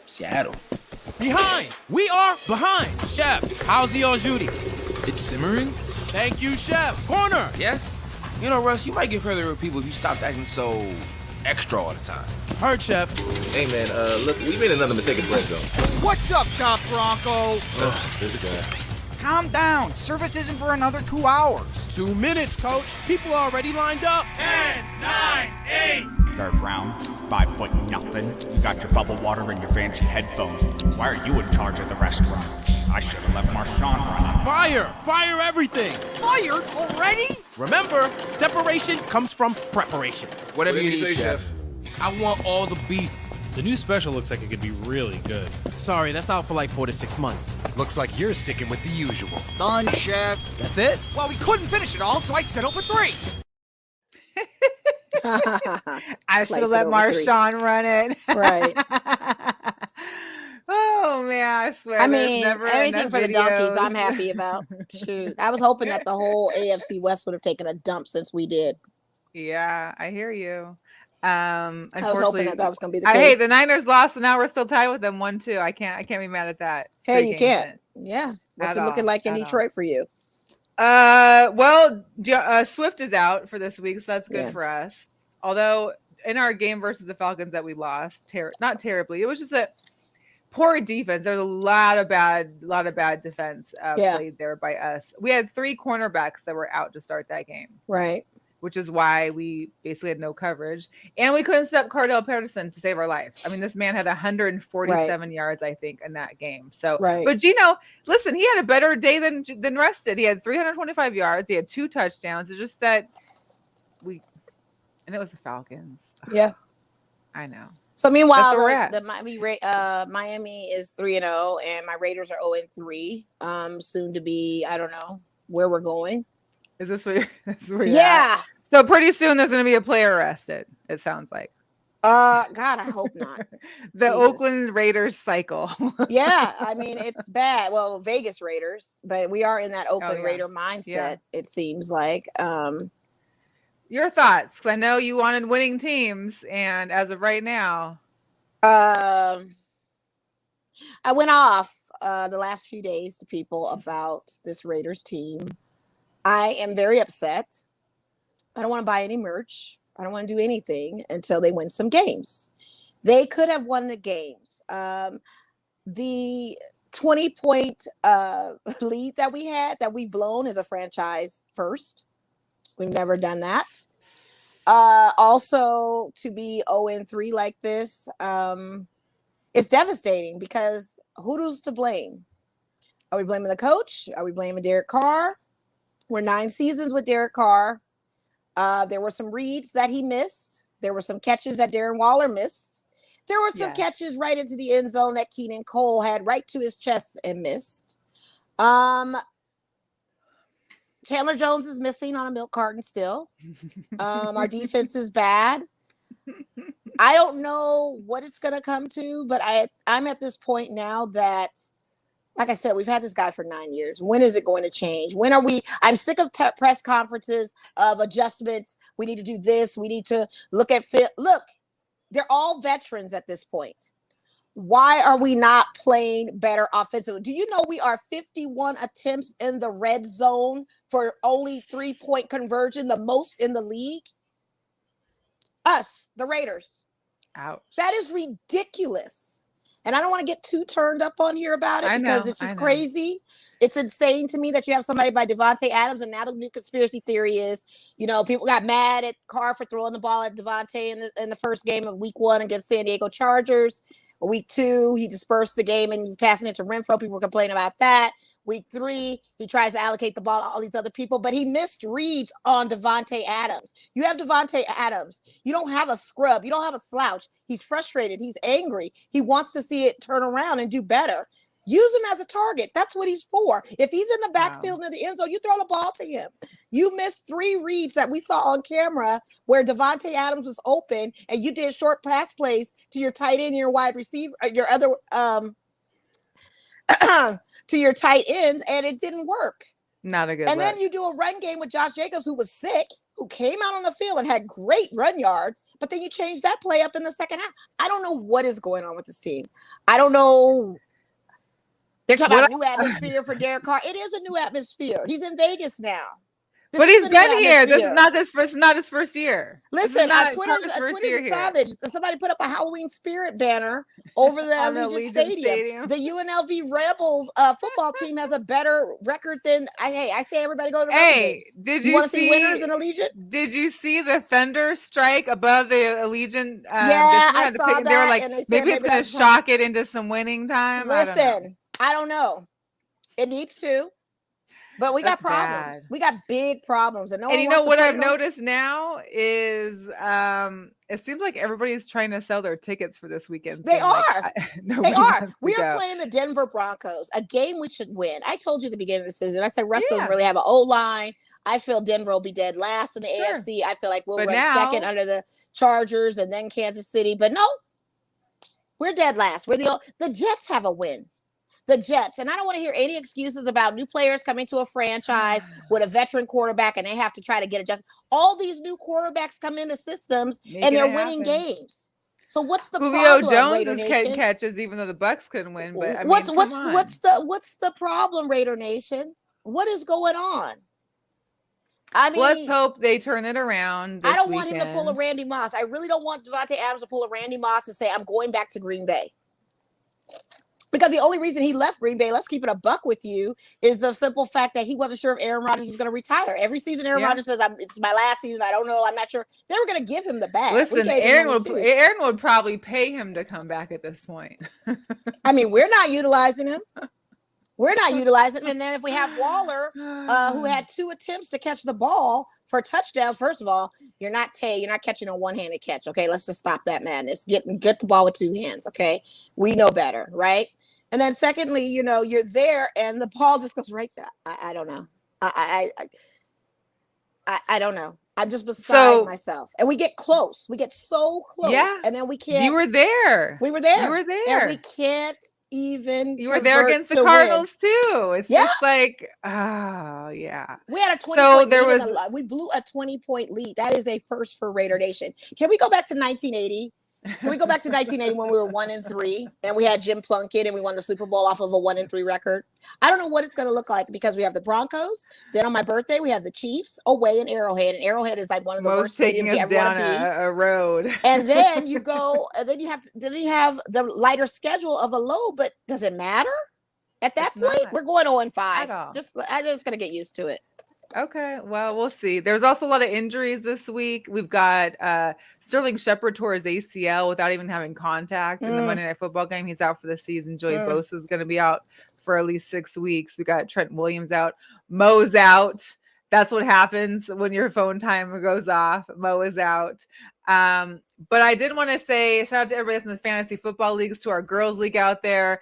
Seattle. Behind! We are behind! Chef, how's the au jus? It's simmering? Thank you, Chef. Corner! Yes? Russ, you might get further with people if you stopped acting so extra all the time. Heard, Chef. Hey, man, look, we made another mistake in the red zone. What's up, Doc Bronco? This guy. Calm down. Service isn't for another 2 hours. 2 minutes, Coach. People already lined up. 10, 9, 8. Third round, 5 foot nothing. You got your bubble water and your fancy headphones. Why are you in charge of the restaurant? I should have let Marshawn run. Fire! Fire everything! Fired already? Remember, separation comes from preparation. Whatever you need, Chef. I want all the beef. The new special looks like it could be really good. Sorry, that's out for like 4 to 6 months. Looks like you're sticking with the usual. Done, Chef. That's it? Well, we couldn't finish it all, so I settled for 3. I should have let Marshawn run it. Right. Oh Oh man, I swear. I there's mean, never anything enough for the donkeys, I'm videos. happy about. Shoot, I was hoping that the whole AFC West would have taken a dump since we did. Yeah, I hear you. I was hoping that Unfortunately, was going to be the hey, case. the Niners lost, and now we're still tied with them 1-2. I can't be mad at that. Hey, 3 you games can't. in. Yeah. What's At it looking all, like in at all. Detroit for you? Well, Swift is out for this week, so that's good Yeah. for us. Although in our game versus the Falcons that we lost, not terribly, it was just a poor defense. There's a lot of bad defense played there by us. We had 3 cornerbacks that were out to start that game, Right. which is why we basically had no coverage, and we couldn't stop Cardell Patterson to save our life. I mean, this man had 147 yards, I think, in that game. So, but Gino, listen, he had a better day than rest did. He had 325 yards. He had 2 touchdowns. It's just that and it was the Falcons. Yeah, I know. So meanwhile, the Miami is 3-0, and my Raiders are 0-3. Soon to be, I don't know where we're going. Is this where you're yeah. at? So pretty soon there's going to be a player arrested, it sounds like. God, I hope not. The Oakland Raiders cycle. Yeah, I mean, it's bad. Well, Vegas Raiders, but we are in that Oakland Raider mindset, it seems like. Your thoughts? Because I know you wanted winning teams, and as of right now. I went off the last few days to people about this Raiders team. I am very upset. I don't want to buy any merch. I don't want to do anything until they win some games. They could have won the games. The 20-point lead that we had, that we've blown, is a franchise first. We've never done that. Also, to be 0-3 like this, it's devastating because who's to blame? Are we blaming the coach? Are we blaming Derek Carr? We're 9 seasons with Derek Carr. There were some reads that he missed. There were some catches that Darren Waller missed. There were some catches right into the end zone that Keenan Cole had right to his chest and missed. Chandler Jones is missing on a milk carton still. Our defense is bad. I don't know what it's going to come to, but I'm at this point now that, like I said, we've had this guy for 9 years. When is it going to change? When are we? I'm sick of press conferences of adjustments. We need to do this. We need to look at fit. Look, they're all veterans at this point. Why are we not playing better offensively? Do you know we are 51 attempts in the red zone for only 3-point conversion, the most in the league? Us, the Raiders. Ouch. That is ridiculous. And I don't want to get too turned up on here about it because it's just crazy. It's insane to me that you have somebody by Devontae Adams. And now the new conspiracy theory is, people got mad at Carr for throwing the ball at Devontae in the first game of week 1 against San Diego Chargers. Week 2, he dispersed the game and passing it to Renfro. People were complaining about that. Week 3, he tries to allocate the ball to all these other people, but he missed reads on Devontae Adams. You have Devontae Adams. You don't have a scrub. You don't have a slouch. He's frustrated. He's angry. He wants to see it turn around and do better. Use him as a target. That's what he's for. If he's in the backfield near the end zone, you throw the ball to him. You missed 3 reads that we saw on camera where Devontae Adams was open and you did short pass plays to your tight end, your wide receiver, your other to your tight ends, and it didn't work. Not a good And look. then you do a run game with Josh Jacobs, who was sick, who came out on the field and had great run yards, but then you change that play up in the second half. I don't know what is going on with this team. I don't know. They're talking about a new atmosphere for Derek Carr. It is a new atmosphere. He's in Vegas now. But he's been here. This is not his first year. Listen, Twitter's savage. Somebody put up a Halloween spirit banner over the Allegiant Stadium. The UNLV Rebels football team has a better record than I say everybody go to Hey, did you want to see winners in Allegiant? Did you see the thunder strike above the Allegiant? I saw that. They were like, and they said maybe it's going to shock it into some winning time. Listen, I don't know. It needs to. But we got problems. We got big problems. And you know what I've noticed now is it seems like everybody's trying to sell their tickets for this weekend. They are. They are. We are go. playing the Denver Broncos, a game we should win. I told you at the beginning of the season, I said Russ doesn't really have an O-line. I feel Denver will be dead last in the AFC. I feel like we'll run second under the Chargers and then Kansas City. But no, We're dead last. The Jets have a win. The Jets. And I don't want to hear any excuses about new players coming to a franchise with a veteran quarterback and they have to try to get adjusted. All these new quarterbacks come into systems and they're winning games. So what's the Julio problem, Jones Raider is Nation? catches even though the Bucks couldn't win. But I mean, what's the problem, Raider Nation? What is going on? I mean, let's hope they turn it around. I don't want him to pull a Randy Moss. I really don't want Davante Adams to pull a Randy Moss and say, I'm going back to Green Bay. Because the only reason he left Green Bay, let's keep it a buck with you, is the simple fact that he wasn't sure if Aaron Rodgers was going to retire. Every season, Aaron Rodgers says, it's my last season. I don't know. I'm not sure. They were going to give him the bag. Listen, Aaron would probably pay him to come back at this point. I mean, we're not utilizing him. We're not utilizing him. And then if we have Waller, who had 2 attempts to catch the ball for touchdowns, first of all, you're not catching a one-handed catch. Okay, let's just stop that madness. Get the ball with 2 hands. Okay, we know better, right? And then secondly, you're there and the ball just goes right there. I don't know. I don't know. I'm just beside myself. And we get close. We get so close. Yeah. And then we can't. You were there. We were there. You were there. And we can't even. You were there against the Cardinals too. It's just like, oh yeah. We had a 20-point lead. We blew a 20-point lead. That is a first for Raider Nation. Can we go back to 1980? Can we go back to 1980 when we were 1-3 and we had Jim Plunkett and we won the Super Bowl off of a 1-3 record? I don't know what it's going to look like because we have the Broncos. Then on my birthday, we have the Chiefs away in Arrowhead. And Arrowhead is like one of the worst stadiums you ever want to be. A road. And then you go, and then you have the lighter schedule of a low, but does it matter? At that point, we're going 0-5. I'm just going to get used to it. Okay, well, we'll see. There's also a lot of injuries this week. We've got Sterling Shepard tore his ACL without even having contact in the Monday Night Football game. He's out for the season. Joey Bosa is going to be out for at least 6 weeks. We got Trent Williams out. Mo's out. That's what happens when your phone timer goes off. Mo is out. But I did want to say shout out to everybody that's in the fantasy football leagues, to our girls league out there.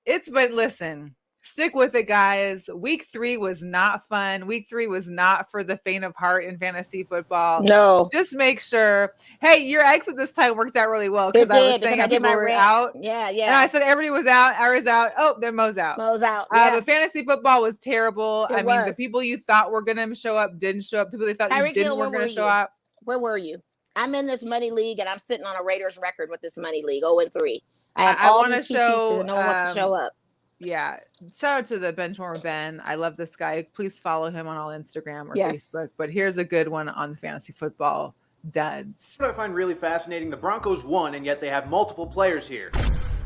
Listen. Stick with it, guys. Week 3 was not fun. Week 3 was not for the faint of heart in fantasy football. No. Just make sure. Hey, your exit this time worked out really well because I was saying people were out. Yeah. And I said everybody was out. I was out. Oh, then Mo's out. Yeah. But fantasy football was terrible. I mean, the people you thought were going to show up didn't show up. People you thought you didn't were going to show up. Where were you? I'm in this money league and I'm sitting on a Raiders record with this money league, 0-3. I have all these key pieces and no one wants to show up. Yeah. Shout out to the Benchwarmer Ben. I love this guy. Please follow him on all Instagram or Facebook. But here's a good one on the fantasy football duds. What I find really fascinating, the Broncos won, and yet they have multiple players here.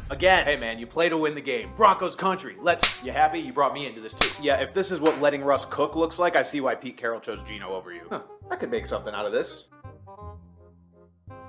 Again, hey man, you play to win the game. Broncos country. You happy? You brought me into this too. Yeah, if this is what letting Russ cook looks like, I see why Pete Carroll chose Geno over you. I could make something out of this.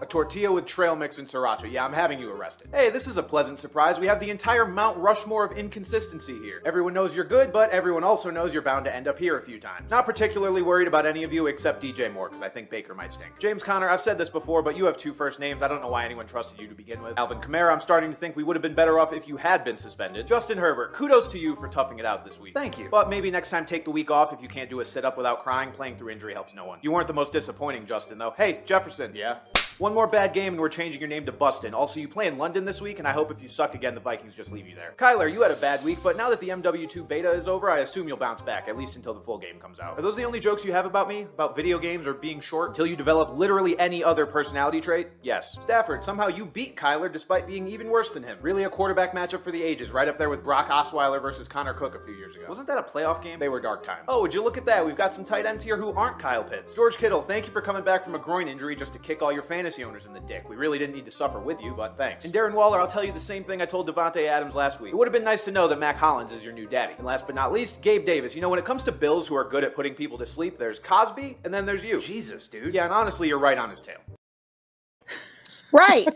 A tortilla with trail mix and sriracha. Yeah, I'm having you arrested. Hey, this is a pleasant surprise. We have the entire Mount Rushmore of inconsistency here. Everyone knows you're good, but everyone also knows you're bound to end up here a few times. Not particularly worried about any of you except DJ Moore, because I think Baker might stink. James Conner, I've said this before, but you have 2 first names. I don't know why anyone trusted you to begin with. Alvin Kamara, I'm starting to think we would have been better off if you had been suspended. Justin Herbert, kudos to you for toughing it out this week. Thank you. But maybe next time take the week off if you can't do a sit-up without crying. Playing through injury helps no one. You weren't the most disappointing, Justin, though. Hey, Jefferson. Yeah? One more bad game and we're changing your name to Bustin. Also, you play in London this week, and I hope if you suck again, the Vikings just leave you there. Kyler, you had a bad week, but now that the MW2 beta is over, I assume you'll bounce back, at least until the full game comes out. Are those the only jokes you have about me? About video games or being short? Until you develop literally any other personality trait? Yes. Stafford, somehow you beat Kyler despite being even worse than him. Really a quarterback matchup for the ages, right up there with Brock Osweiler versus Connor Cook a few years ago. Wasn't that a playoff game? They were dark times. Oh, would you look at that? We've got some tight ends here who aren't Kyle Pitts. George Kittle, thank you for coming back from a groin injury just to kick all your fantasy owners in the dick. We really didn't need to suffer with you, but thanks. And Darren Waller, I'll tell you the same thing I told Davante Adams last week. It would have been nice to know that Mac Hollins is your new daddy. And last but not least, Gabe Davis. You know, when it comes to Bills who are good at putting people to sleep, there's Cosby, and then there's you. Jesus, dude. Yeah, and honestly, you're right on his tail. Right.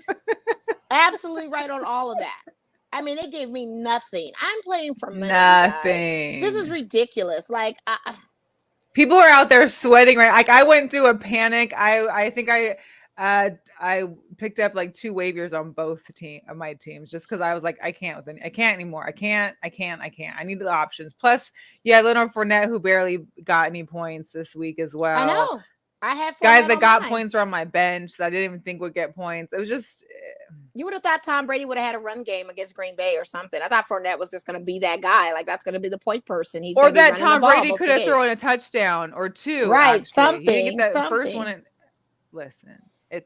Absolutely right on all of that. I mean, they gave me nothing. I'm playing for money. Nothing. Guys. This is ridiculous. Like, people are out there sweating, right? Like, I went through a panic. I think I picked up like 2 waivers on both of my teams just because I was like, I can't anymore. I can't. I need the options. Plus, yeah, Leonard Fournette, who barely got any points this week as well. I know. I had guys Fournette that on got mine. points were on my bench that I didn't even think would get points. It was just. You would have thought Tom Brady would have had a run game against Green Bay or something. I thought Fournette was just going to be that guy. Like, that's going to be the point person. He's Or gonna be that running Tom the ball Brady most could of the have game. thrown a touchdown or two. Right, actually. He didn't get that something. first one. Listen.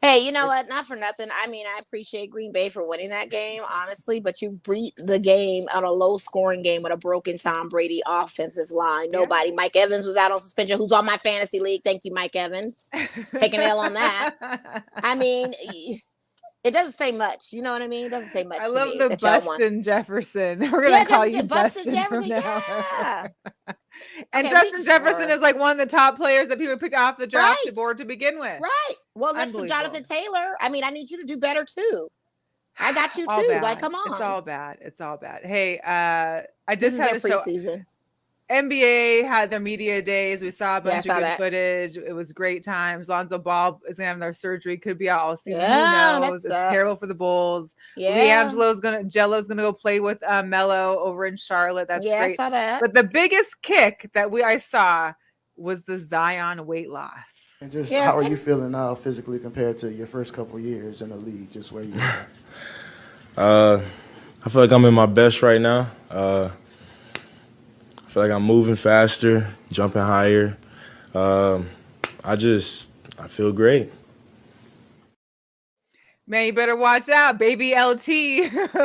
Hey, you know what? Not for nothing. I mean, I appreciate Green Bay for winning that game, honestly, but you beat the game on a low-scoring game with a broken Tom Brady offensive line. Nobody. Mike Evans was out on suspension, who's on my fantasy league. Thank you, Mike Evans. Take an L on that. I mean, it doesn't say much. You know what I mean? It doesn't say much. I love the Bustin' Jefferson. We're going to call you Bustin' Jefferson. Yeah. And Justin Jefferson is like one of the top players that people picked off the draft board to begin with. Right. Well, next to Jonathan Taylor, I mean, I need you to do better too. I got you too. Like, come on. It's all bad. It's all bad. Hey, I just this had is their preseason. NBA had their media days. We saw a bunch of good footage. It was great times. Lonzo Ball is gonna have their surgery. Could be out all season. Who knows? It's terrible for the Bulls. Yeah. Jello's gonna go play with Melo over in Charlotte. That's great. I saw that. But the biggest kick that I saw was the Zion weight loss. And just how are you feeling now physically compared to your first couple years in the league? Just where you are? I feel like I'm in my best right now. I feel like I'm moving faster, jumping higher. I feel great. Man, you better watch out, baby LT.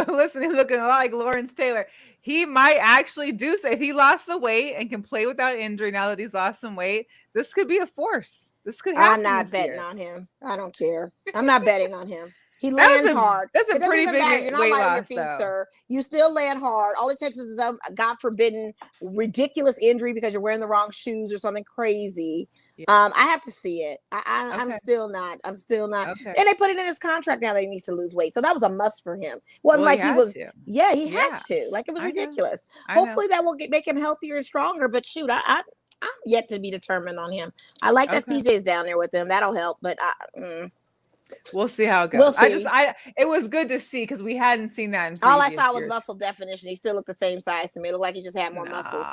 Listen, he's looking a lot like Lawrence Taylor. He might actually do so. If he lost the weight and can play without injury now that he's lost some weight, this could be a force. This could happen. I'm not betting on him. I don't care. I'm not betting on him. He lands hard. That's a pretty big You're not weight light on your loss, feet, though. sir. You still land hard. All it takes is a God forbidden ridiculous injury because you're wearing the wrong shoes or something crazy. Yeah. I have to see it. I'm still not. Okay. And they put it in his contract now that he needs to lose weight. So that was a must for him. It wasn't like he was. To. Yeah, he has to. Like it was ridiculous. Hopefully that will make him healthier and stronger. But shoot, I'm yet to be determined on him. I like that CJ's down there with him. That'll help. But we'll see how it goes. We'll see. It was good to see because we hadn't seen that in all I saw years. Was muscle definition. He still looked the same size to me. It looked like he just had more muscles.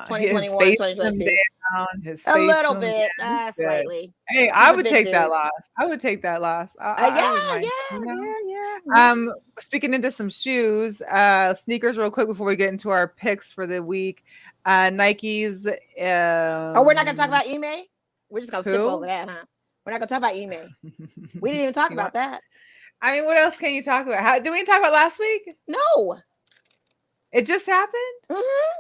2021, 2022. A little bit, slightly. Hey, I would take that loss. I would take that loss. Yeah. Speaking into some shoes, sneakers real quick before we get into our picks for the week. Nikes. We're not going to talk about Ime? We're just going to skip over that, huh? We're not going to talk about Ime. We didn't even talk about that. I mean, what else can you talk about? Did we talk about last week? No. It just happened? Mm-hmm.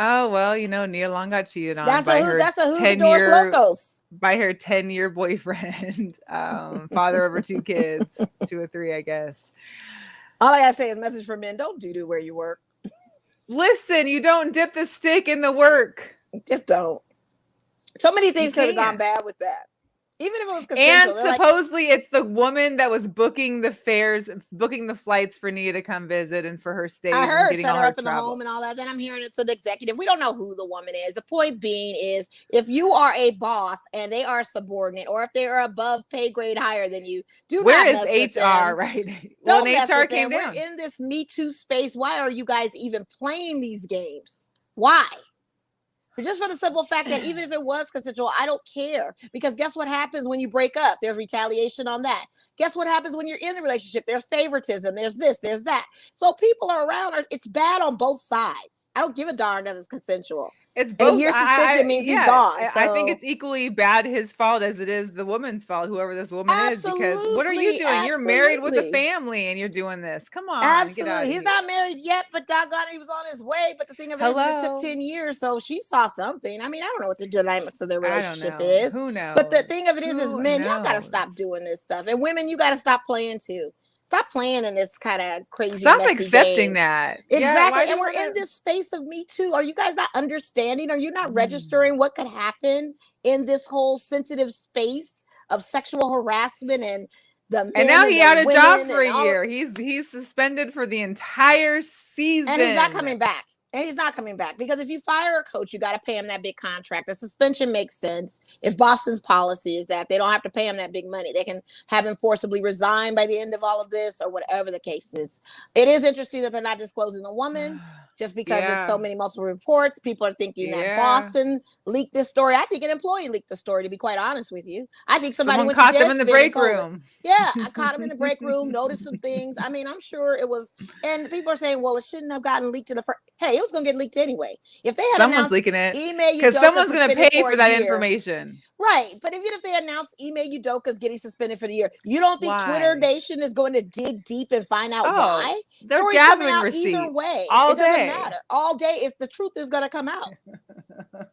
Oh, well, Nia Long got cheated on that's a Houdors Locos. By her 10-year boyfriend, father over 2 kids, 2 or 3, I guess. All I got to say is message for men, don't do where you work. Listen, you don't dip the stick in the work. Just don't. So many things could have gone bad with that. Even if it was consensual. And supposedly it's the woman that was booking the flights for Nia to come visit and for her stay. I heard, set her up in the home and all that. Then I'm hearing it's an executive. We don't know who the woman is. The point being is if you are a boss and they are subordinate or if they are above pay grade higher than you, where is HR, right? Well, HR came down. We're in this Me Too space. Why are you guys even playing these games? Why? Just for the simple fact that even if it was consensual, I don't care. Because guess what happens when you break up? There's retaliation on that. Guess what happens when you're in the relationship? There's favoritism. There's this, there's that. So people are around. It's bad on both sides. I don't give a darn that it's consensual. It's both. And a year's suspension means he's gone. I think it's equally bad his fault as it is the woman's fault, whoever this woman is. Because what are you doing? You're married with a family and you're doing this. Come on. Absolutely. He's not married yet, but doggone it, he was on his way. But the thing of it is it took 10 years. So she saw something. I mean, I don't know what the dynamics of their relationship is. Who knows? But the thing of it is men, y'all got to stop doing this stuff. And women, you got to stop playing too. Stop playing in this kind of crazy. Stop accepting that. Exactly. And we're in this space of Me Too. Are you guys not understanding? Are you not registering what could happen in this whole sensitive space of sexual harassment and the men? And now he had a job for a year. He's suspended for the entire season. And he's not coming back. And he's not coming back because if you fire a coach, you got to pay him that big contract. The suspension makes sense. If Boston's policy is that they don't have to pay him that big money, they can have him forcibly resign by the end of all of this or whatever the case is. It is interesting that they're not disclosing the woman just because it's so many multiple reports. People are thinking that Boston leaked this story. I think an employee leaked the story, to be quite honest with you. I think somebody went caught to them in the break room. Yeah, I caught him in the break room, noticed some things. I mean, I'm sure it was, and people are saying, well, it shouldn't have gotten leaked in the first. Hey, it was going to get leaked anyway. If they had someone's leaking it, because someone's going to pay for that information. Right. But even if they announce Ime Udoka's getting suspended for the year, you don't think Twitter Nation is going to dig deep and find out why? They're Stories gathering coming out receipts either way. all it doesn't day. matter. All day, if the truth is going to come out.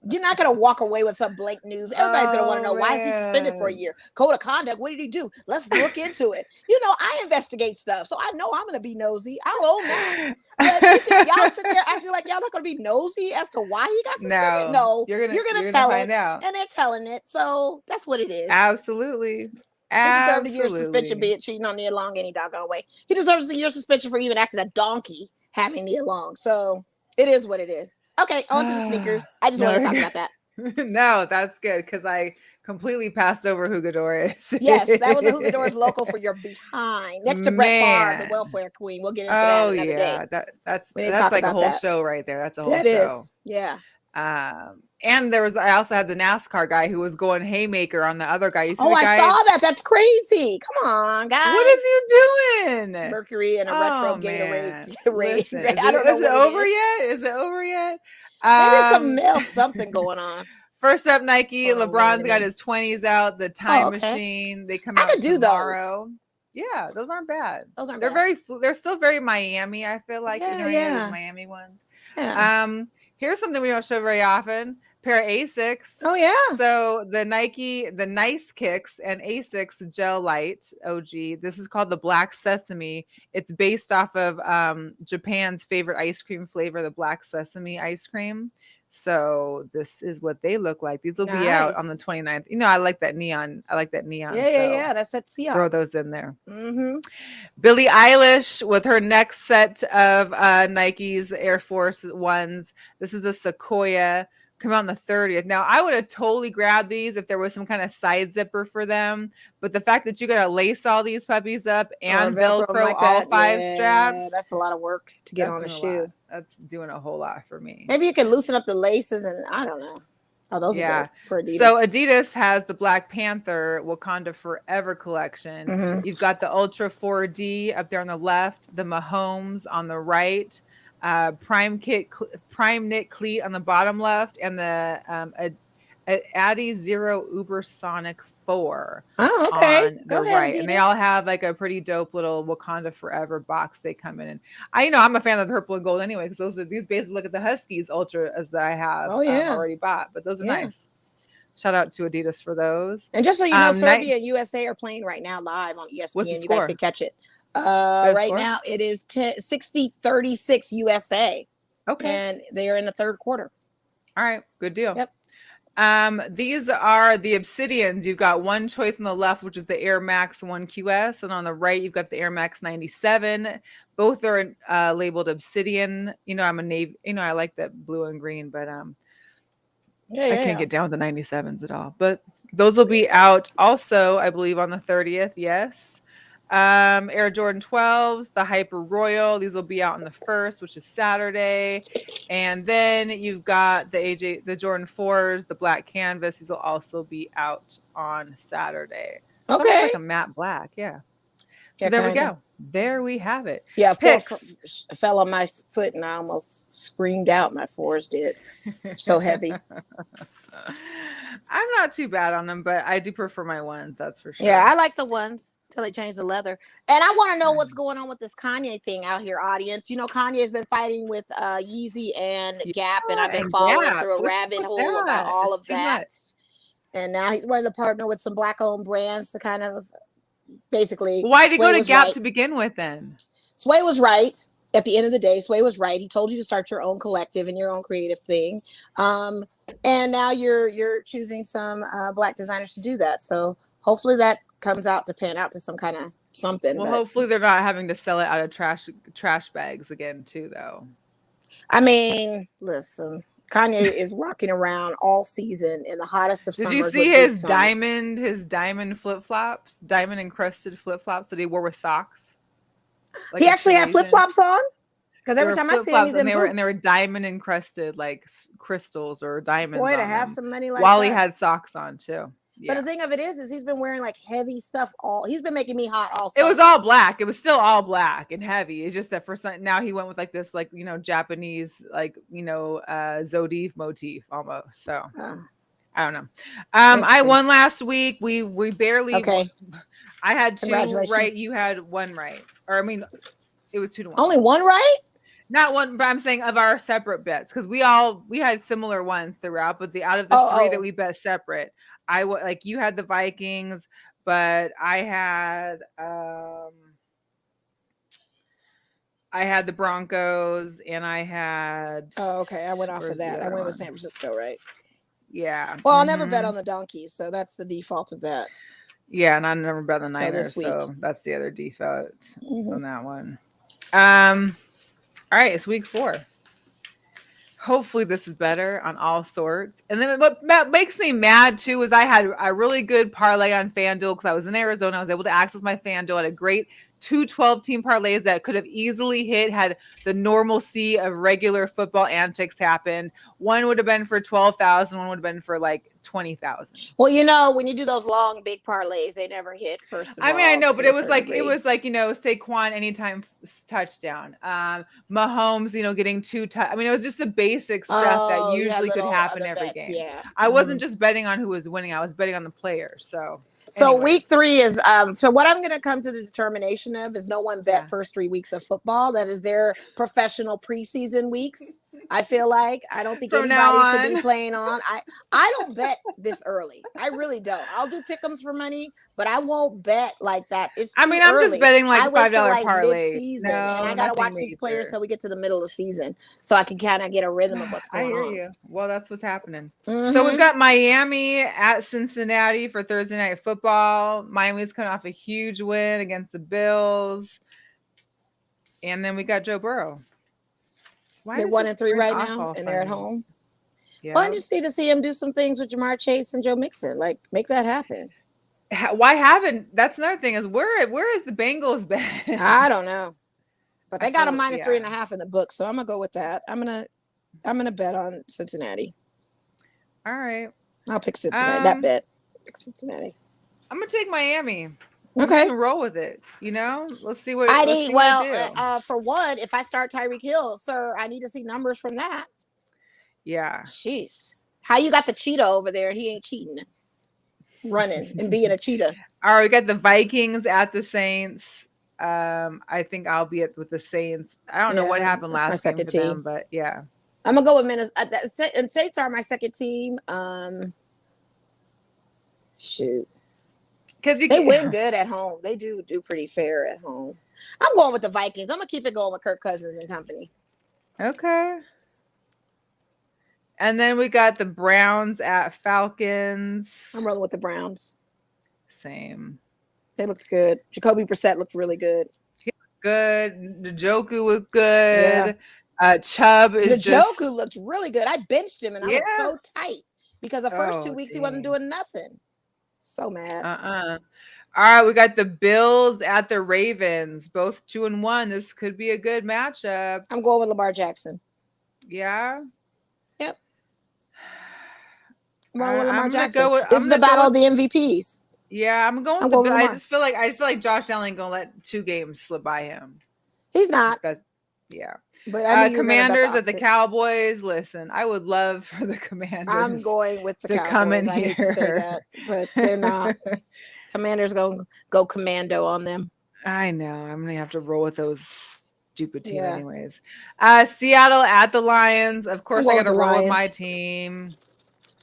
You're not going to walk away with some blank news. Everybody's going to want to know, why is he suspended for a year? Code of conduct. What did he do? Let's look into it. You know, I investigate stuff, so I know I'm going to be nosy. I own that. But you think y'all sit there acting like y'all not going to be nosy as to why he got suspended? No, you're gonna tell it, and they're telling it. So that's what it is. Absolutely. He deserved a year's suspension, be it cheating on Nia Long any doggone way. He deserves a year's suspension for even acting a donkey having Nia Long. So it is what it is. Okay, on to the sneakers. I just want to talk about that. No, that's good because I completely passed over Hugadores. Yes, that was a Hugadores local for your behind. Next to Brett Favre, the welfare queen. We'll get into that another day. That's like a whole show right there. That's a whole show. That is, yeah. And I also had the NASCAR guy who was going haymaker on the other guy. You see I saw that. That's crazy. Come on, guys. What is he doing? Mercury and a retro Gatorade. Listen, I don't know. Is it over yet? Is it over yet? Maybe it's something going on. First up, Nike. LeBron's got his 20s out. The Time Machine. They come out tomorrow. Those. Yeah, those aren't bad. They're still very Miami. I feel like those Miami ones. Yeah. Here's something we don't show very often. Pair of Asics. Oh yeah. So the Nike, the Nice Kicks and Asics Gel Light OG. This is called the Black Sesame. It's based off of Japan's favorite ice cream flavor, the Black Sesame ice cream. So this is what they look like. These will be out on the 29th. You know, I like that neon. Yeah. That's that Seahawks. Throw those in there. Mm-hmm. Billie Eilish with her next set of Nike's Air Force Ones. This is the Sequoia. Come out on the 30th. Now, I would have totally grabbed these if there was some kind of side zipper for them. But the fact that you got to lace all these puppies up and Velcro like all 5 straps. That's a lot of work to get on a shoe. That's doing a whole lot for me. Maybe you can loosen up the laces and I don't know. Oh, those are good for Adidas. So Adidas has the Black Panther Wakanda Forever collection. Mm-hmm. You've got the Ultra 4D up there on the left, the Mahomes on the right. Prime knit cleat on the bottom left, and the Addy Zero Ubersonic 4 on the right. And they all have like a pretty dope little Wakanda Forever box they come in. And I'm a fan of the purple and gold anyway, because these basically look at the Huskies Ultras that I have already bought, but those are nice. Shout out to Adidas for those. And just so you know, Serbia and USA are playing right now live on ESPN. What's the you guys can catch it. Right now it is 60-36 USA. Okay. And they are in the third quarter. All right. Good deal. Yep. These are the Obsidians. You've got one choice on the left, which is the Air Max 1QS. And on the right, you've got the Air Max 97. Both are labeled Obsidian. I'm a navy, I like that blue and green, but I can't get down with the 97s at all. But those will be out also, I believe, on the 30th. Yes. Air Jordan 12s, the Hyper Royal. These will be out on the 1st, which is Saturday. And then you've got the Jordan 4s, the black canvas. These will also be out on Saturday. Okay. It's like a matte black. Yeah. So there we go. There we have it. Yeah. Fell on my foot and I almost screamed out. My 4s did. So heavy. I'm not too bad on them, but I do prefer my ones. That's for sure. Yeah, I like the ones till they change the leather. And I want to know what's going on with this Kanye thing out here, audience. Kanye has been fighting with Yeezy and Gap, and I've been following through a rabbit hole about all of that. And now he's wanting to partner with some Black-owned brands to kind of basically. Why did he go to Gap to begin with then? Sway was right. At the end of the day, Sway was right. He told you to start your own collective and your own creative thing. And now you're choosing some Black designers to do that. So hopefully that comes out to pan out to some kind of something. Well, hopefully they're not having to sell it out of trash bags again too, though. I mean, listen, Kanye is rocking around all season in the hottest of Did summers. you see with his boots on it. diamond flip-flops, diamond encrusted flip-flops that he wore with socks? Like He a actually had Tunisian? flip flops on. Because They every were time I see him, flip-flops, he's in boots. and they were diamond encrusted, like crystals or diamonds. Boy, to on have them, some money like while that. he had socks on too. But Yeah. the thing of it is he's been wearing like heavy stuff he's been making me hot all It summer. was all black. It was still all black and heavy. It's just that for some now he went with like this, like, Japanese, like, Zodiac motif almost. So I don't know. I won last week. We barely. Okay. I had 2 Congratulations. right. You had 1 right. Or I mean, it was 2-1. Only 1 right? Not 1, but I'm saying of our separate bets, because we had similar ones throughout, but out of the 3 that we bet separate, like you had the Vikings, but I had the Broncos, and I had. Oh, okay. I went off where's of the that. I other went with one? San Francisco, right? Yeah. Well, I'll never bet on the Donkeys, so that's the default of that. Yeah, and I never bet on the Till Niners, this week. so that's the other default on that one. All right, it's week 4. Hopefully this is better on all sorts. And then what makes me mad too is I had a really good parlay on FanDuel because I was in Arizona. I was able to access my FanDuel at a great 2 12-team parlays that could have easily hit had the normalcy of regular football antics happened. One would have been for 12,000. One would have been for like 20,000. Well, when you do those long big parlays, they never hit. First of all, I know, but it was like degree. Saquon anytime touchdown. Mahomes, getting 2 it was just the basic stuff that usually could happen every game. Yeah. I wasn't just betting on who was winning. I was betting on the players. So anyway. week 3 is so what I'm going to come to the determination of is no one bet first 3 weeks of football. That is their professional preseason weeks. I feel like I don't think anybody should be playing on. I don't bet this early. I really don't. I'll do pick'ems for money, but I won't bet like that. It's too I'm early. just betting like I wait till $5 like parlay. mid-season, and I gotta watch these players till we get to the middle of the season, so I can kind of get a rhythm of what's going on. I hear you. Well, that's what's happening. So we've got Miami at Cincinnati for Thursday Night Football. Miami's coming off a huge win against the Bills, and then we got Joe Burrow. They're 1-3 right now, and they're at home. Yeah. Well, I just need to see him do some things with Jamar Chase and Joe Mixon, like make that happen. Why haven't? That's another thing is where is the Bengals been? I don't know, but they got a minus 3.5 in the book, so I'm gonna go with that. I'm gonna bet on Cincinnati. All right, I'll pick Cincinnati. That bet, pick Cincinnati. I'm gonna take Miami. Okay, I'm roll with it. Let's see what for one, if I start Tyreek Hill, sir, I need to see numbers from that. Yeah. Jeez. How you got the cheetah over there and he ain't cheating, running and being a cheetah? All right, we got the Vikings at the Saints. I think I'll be with the Saints. I don't know what happened last game for them, but yeah. I'm gonna go with Minnesota. And Saints are my second team. Shoot. Because they win good at home. They do pretty fair at home. I'm going with the Vikings. I'm gonna keep it going with Kirk Cousins and company. Okay. And then we got the Browns at Falcons. I'm rolling with the Browns. Same. They looked good. Jacoby Brissett looked really good. He looked good. Njoku was good. Yeah. Chubb is Njoku looked really good. I benched him and I was so tight because the first 2 weeks he wasn't doing nothing. So mad. All right, we got the Bills at the Ravens, both 2-1. This could be a good matchup. I'm going with Lamar Jackson. Yeah. Yep. I'm going with Lamar Jackson. This is the battle of the MVPs. Yeah, I'm going with I just feel like Josh Allen gonna let 2 games slip by him. He's not. Yeah. But I Commanders at the Cowboys. Listen, I would love for the Commanders. I'm going with the Cowboys. Come in I hate to say that, but they're not. Commanders going to go commando on them. I know. I'm going to have to roll with those stupid team anyways. Seattle at the Lions. Of course, I got to roll with my team.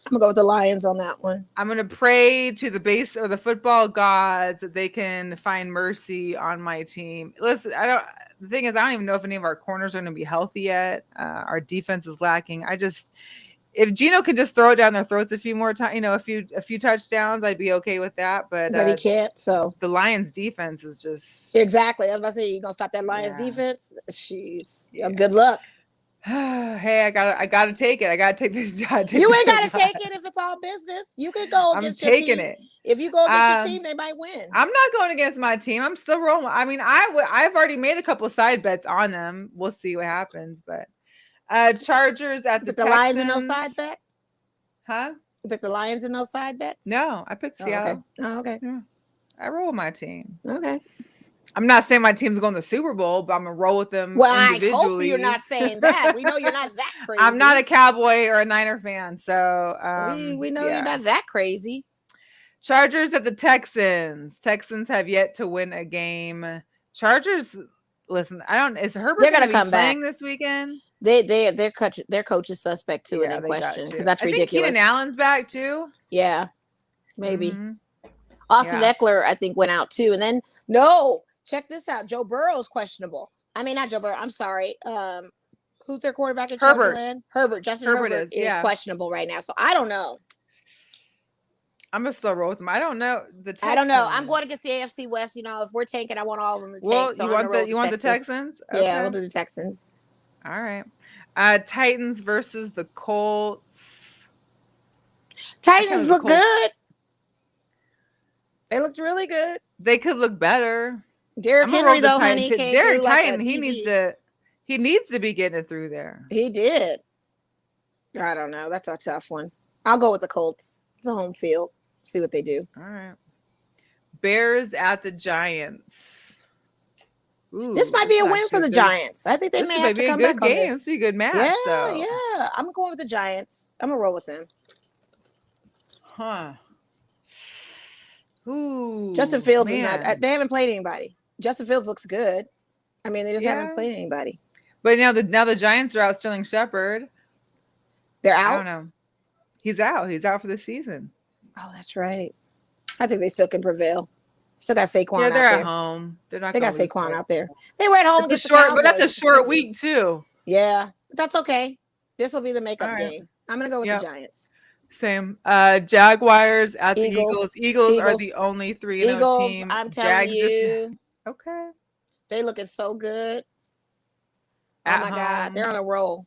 I'm going to go with the Lions on that one. I'm going to pray to the base or the football gods that they can find mercy on my team. Listen, the thing is, I don't even know if any of our corners are going to be healthy yet. Our defense is lacking. If Geno could just throw it down their throats a few more times, a few touchdowns, I'd be okay with that. But he can't. So the Lions' defense is just exactly. I was about to say, you gonna stop that Lions defense? Jeez. Yeah. Good luck. Hey, I gotta take it. I gotta take this. You ain't gotta take it if it's all business. You could go against your team. I'm taking it. If you go against your team, they might win. I'm not going against my team. I'm still rolling. I mean, I've already made a couple side bets on them. We'll see what happens. But Chargers at the Texans. Lions in those side bets? Huh? You picked the Lions in those side bets? No, I picked Seattle. Okay. Yeah. I roll with my team. Okay. I'm not saying my team's going to the Super Bowl, but I'm gonna roll with them. Well, I hope you're not saying that. We know you're not that crazy. I'm not a Cowboy or a Niner fan, so we know you're not that crazy. Chargers at the Texans. Texans have yet to win a game. Chargers, listen, is Herbert They're gonna come playing back this weekend? Their coach is suspect too in question because that's ridiculous. I think Keenan Allen's back too. Yeah, maybe. Austin Eckler, I think, went out too, and then check this out. Joe Burrow's questionable. I mean, not Joe Burrow. I'm sorry. Who's their quarterback in Herbert? Justin Herbert is questionable right now. So I don't know. I'm gonna still roll with them. I don't know I don't know. I'm going against the AFC West. If we're tanking, I want all of them to tank. Well, so you want the Texans? Okay. Yeah, we'll do the Texans. All right. Titans versus the Colts. Titans look good. They looked really good. They could look better. Derrick Henry, though, honey, Derrick Titan, he needs to be getting it through there. He did. I don't know. That's a tough one. I'll go with the Colts. It's a home field. See what they do. All right. Bears at the Giants. Ooh, this might be a win for the Giants. I think they may have to come back on this. This be a good match, though. Yeah. I'm going with the Giants. I'm gonna roll with them. Huh. Ooh. Justin Fields is not. They haven't played anybody. Justin Fields looks good. I mean, they just haven't played anybody. But now the Giants are out. Sterling Shepard. They're out. I don't know. He's out. He's out for the season. Oh, that's right. I think they still can prevail. Still got Saquon. Yeah, they're out at there. home. They're not. They got Saquon out there. They were at home against the Cowboys. But that's a short week too. Yeah, but that's okay. This will be the makeup game. I'm gonna go with the Giants. Same. Jaguars at the Eagles. Eagles are the only 3-0 team. I'm telling you. Okay. They looking so good. At oh my God, they're on a roll.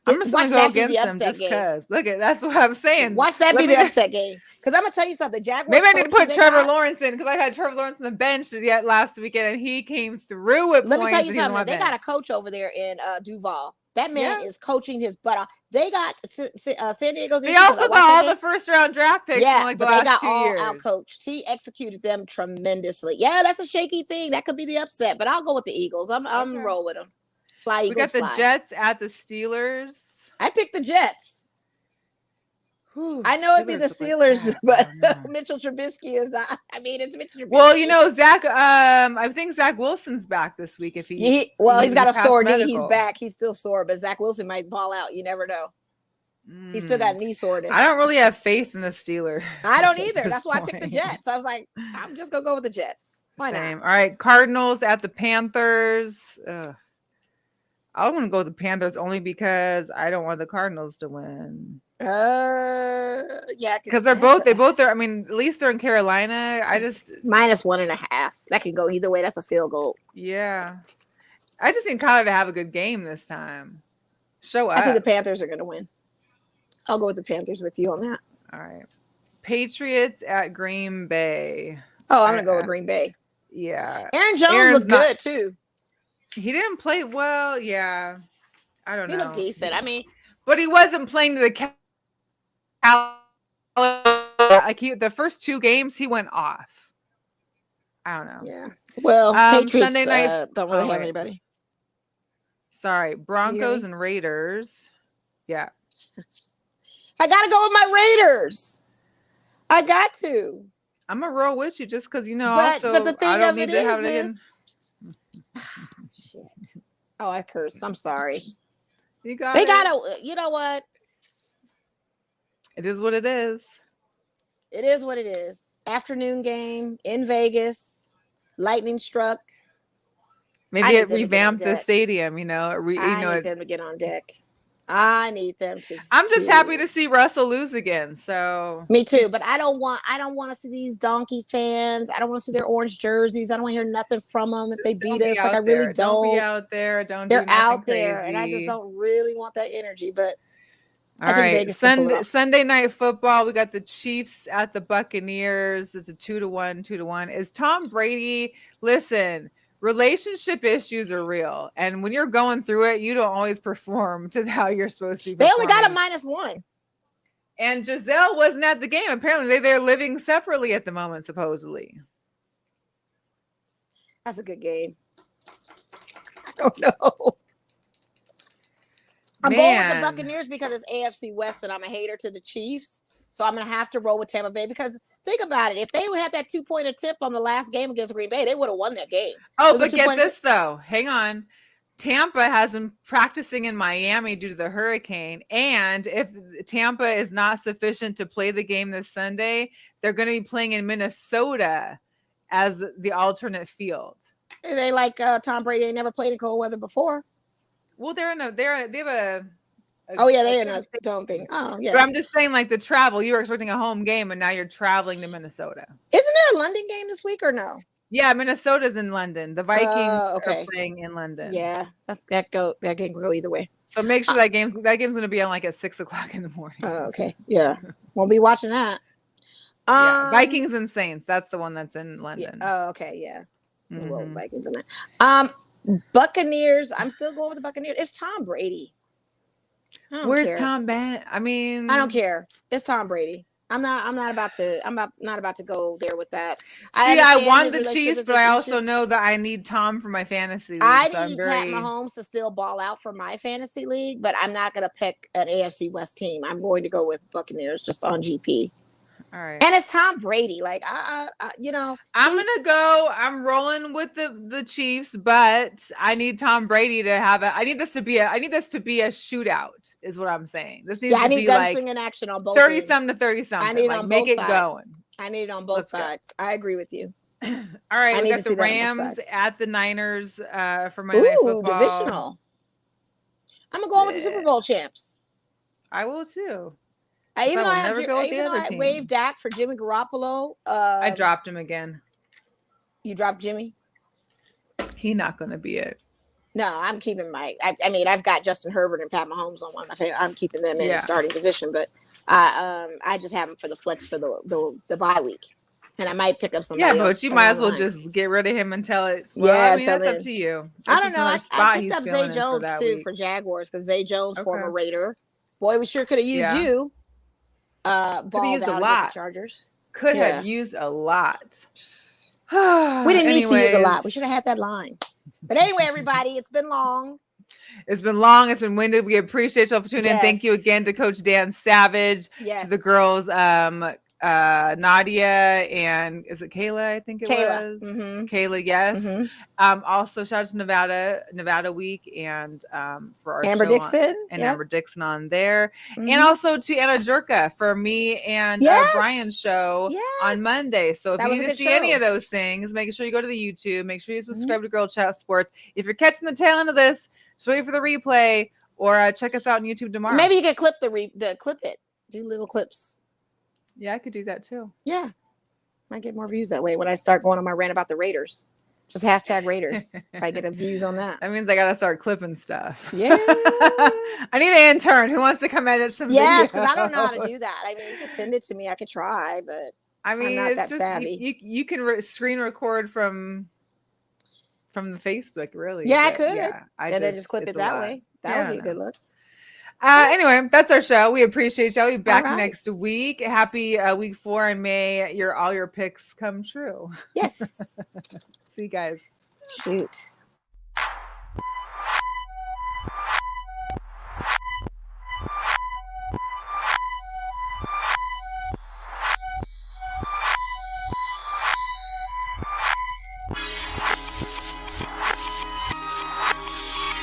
I'm just gonna go against them just because. Look at that's what I'm saying. Watch that be the upset game. Because I'm gonna tell you something. Jaguars. Maybe I need to put Trevor Lawrence in because I had Trevor Lawrence on the bench yet last weekend and he came through with. Let me tell you something. They got a coach over there in Duval. That man is coaching his butt off. They got San Diego's. They also got all the first-round draft picks. Yeah, in but they got all out-coached. He executed them tremendously. Yeah, that's a shaky thing. That could be the upset, but I'll go with the Eagles. I'm roll with them. Fly Eagles. We got the Jets at the Steelers. I picked the Jets. I know it'd be the Steelers, but Mitchell Trubisky is. It's Mitchell Trubisky. Well, Zach. I think Zach Wilson's back this week. If he's got a sore knee. He's back. He's still sore, but Zach Wilson might ball out. You never know. He's still got knee soreness. I don't really have faith in the Steelers. I don't either. That's why I picked the Jets. I was like, I'm just gonna go with the Jets. Why not? All right, Cardinals at the Panthers. I want to go with the Panthers only because I don't want the Cardinals to win. Yeah, because they both are. I mean, at least they're in Carolina. I just -1.5. That could go either way. That's a field goal. Yeah, I just need Kyler to have a good game this time. Show up. I think the Panthers are going to win. I'll go with the Panthers with you on that. All right, Patriots at Green Bay. Oh, I'm going to go with Green Bay. Yeah, Aaron Jones looked good too. He didn't play well. Yeah, I don't know. He looked decent. I mean, but he wasn't playing to the. The first 2 games he went off. I don't know. Yeah. Well, Patriots Sunday night don't really have anybody. Sorry, Broncos and Raiders. Yeah. I gotta go with my Raiders. I got to. I'm gonna roll with you just because but the thing of it is shit. Oh, I cursed. I'm sorry. They gotta. You know what? It is what it is. It is what it is. Afternoon game in Vegas. Lightning struck. Maybe it revamped the stadium. I need them to get on deck. I need them to. I'm just happy to see Russell lose again. So me too, but I don't want to see these donkey fans. I don't want to see their orange jerseys. I don't want to hear nothing from them if they beat us. Like I really don't. Don't be out there. They're out crazy. there, and I just don't really want that energy. But all right, Sunday night football. We got the Chiefs at the Buccaneers. It's a 2-1, 2-1. Is Tom Brady? Listen, relationship issues are real, and when you're going through it, you don't always perform to how you're supposed to be. They only got a -1, and Giselle wasn't at the game. Apparently, they're living separately at the moment, supposedly. That's a good game. I don't know. I'm going with the Buccaneers because it's AFC West and I'm a hater to the Chiefs. So I'm going to have to roll with Tampa Bay because think about it. If they had that 2-point attempt on the last game against Green Bay, they would have won that game. Oh, but get this though. Hang on. Tampa has been practicing in Miami due to the hurricane. And if Tampa is not sufficient to play the game this Sunday, they're going to be playing in Minnesota as the alternate field. They like Tom Brady ain't never played in cold weather before. Well, they have a they're in a don't think. Oh, yeah. But I'm just saying, like the travel, you were expecting a home game, and now you're traveling to Minnesota. Isn't there a London game this week or no? Yeah, Minnesota's in London. The Vikings are playing in London. Yeah, that game can go either way. So make sure that game's going to be on like at 6:00 in the morning. Oh, okay. Yeah, won't be watching that. Yeah, Vikings and Saints. That's the one that's in London. Yeah. Oh, okay. Yeah. Well, Vikings in that. Buccaneers. I'm still going with the Buccaneers. It's Tom Brady. Where's Tom Brady? I mean, I don't care. It's Tom Brady. I'm not about to go there with that. I want the Chiefs, but I also know that I need Tom for my fantasy league. I need Pat Mahomes to still ball out for my fantasy league, but I'm not going to pick an AFC West team. I'm going to go with Buccaneers just on GP. All right. And it's Tom Brady. Like, I'm rolling with the Chiefs, but I need Tom Brady to have I need this to be a shootout, is what I'm saying. This needs to be like gunslinging action on both 30-something to 30-something. I need it like, on make both it sides. going. I need it on both sides. I agree with you. All right, we got the Rams at the Niners for Monday Night Football. Divisional. I'm going with the Super Bowl champs. I will too. Even though I waived Dak for Jimmy Garoppolo. I dropped him again. You dropped Jimmy? He's not going to be it. No, I'm keeping I've got Justin Herbert and Pat Mahomes on one. I'm keeping them in the starting position, but I just have them for the flex for the bye week. And I might pick up somebody else. Yeah, but you might as well just get rid of him and tell it. Well, that's up to you. I don't know. I picked up Zay Jones too for Jaguars because Zay Jones, former Raider. Boy, we sure could have used you. Balled out against the Chargers. Could have used a lot. We didn't need to use a lot. We should have had that line. But anyway, everybody, it's been long. It's been long. It's been winded. We appreciate y'all for tuning in. Thank you again to Coach Dan Savage. Yes. To the girls, Nadia and is it Kayla? I think it was Kayla. Yes. Also shout out to Nevada Week and for our Amber Dixon Amber Dixon on there, and also to Anna Jerka for me and Brian's show on Monday. So if you need to see any of those things, make sure you go to the YouTube. Make sure you subscribe to Girl Chat Sports. If you're catching the tail end of this, just wait for the replay or check us out on YouTube tomorrow. Maybe you can clip clip it. Do little clips. Yeah, I could do that too. Yeah. Might get more views that way when I start going on my rant about the Raiders. Just hashtag Raiders. If I get the views on that. That means I got to start clipping stuff. Yeah. I need an intern who wants to come edit some Yes, because I don't know how to do that. I mean, you can send it to me. I could try, but I'm not that savvy. You can screen record from the Facebook, really. Yeah, I could. Yeah, and then just clip it that way. That would be a good look. Anyway, that's our show. We appreciate y'all. We'll be back next week. Happy week 4 and may all your picks come true. Yes. See you guys. Shoot.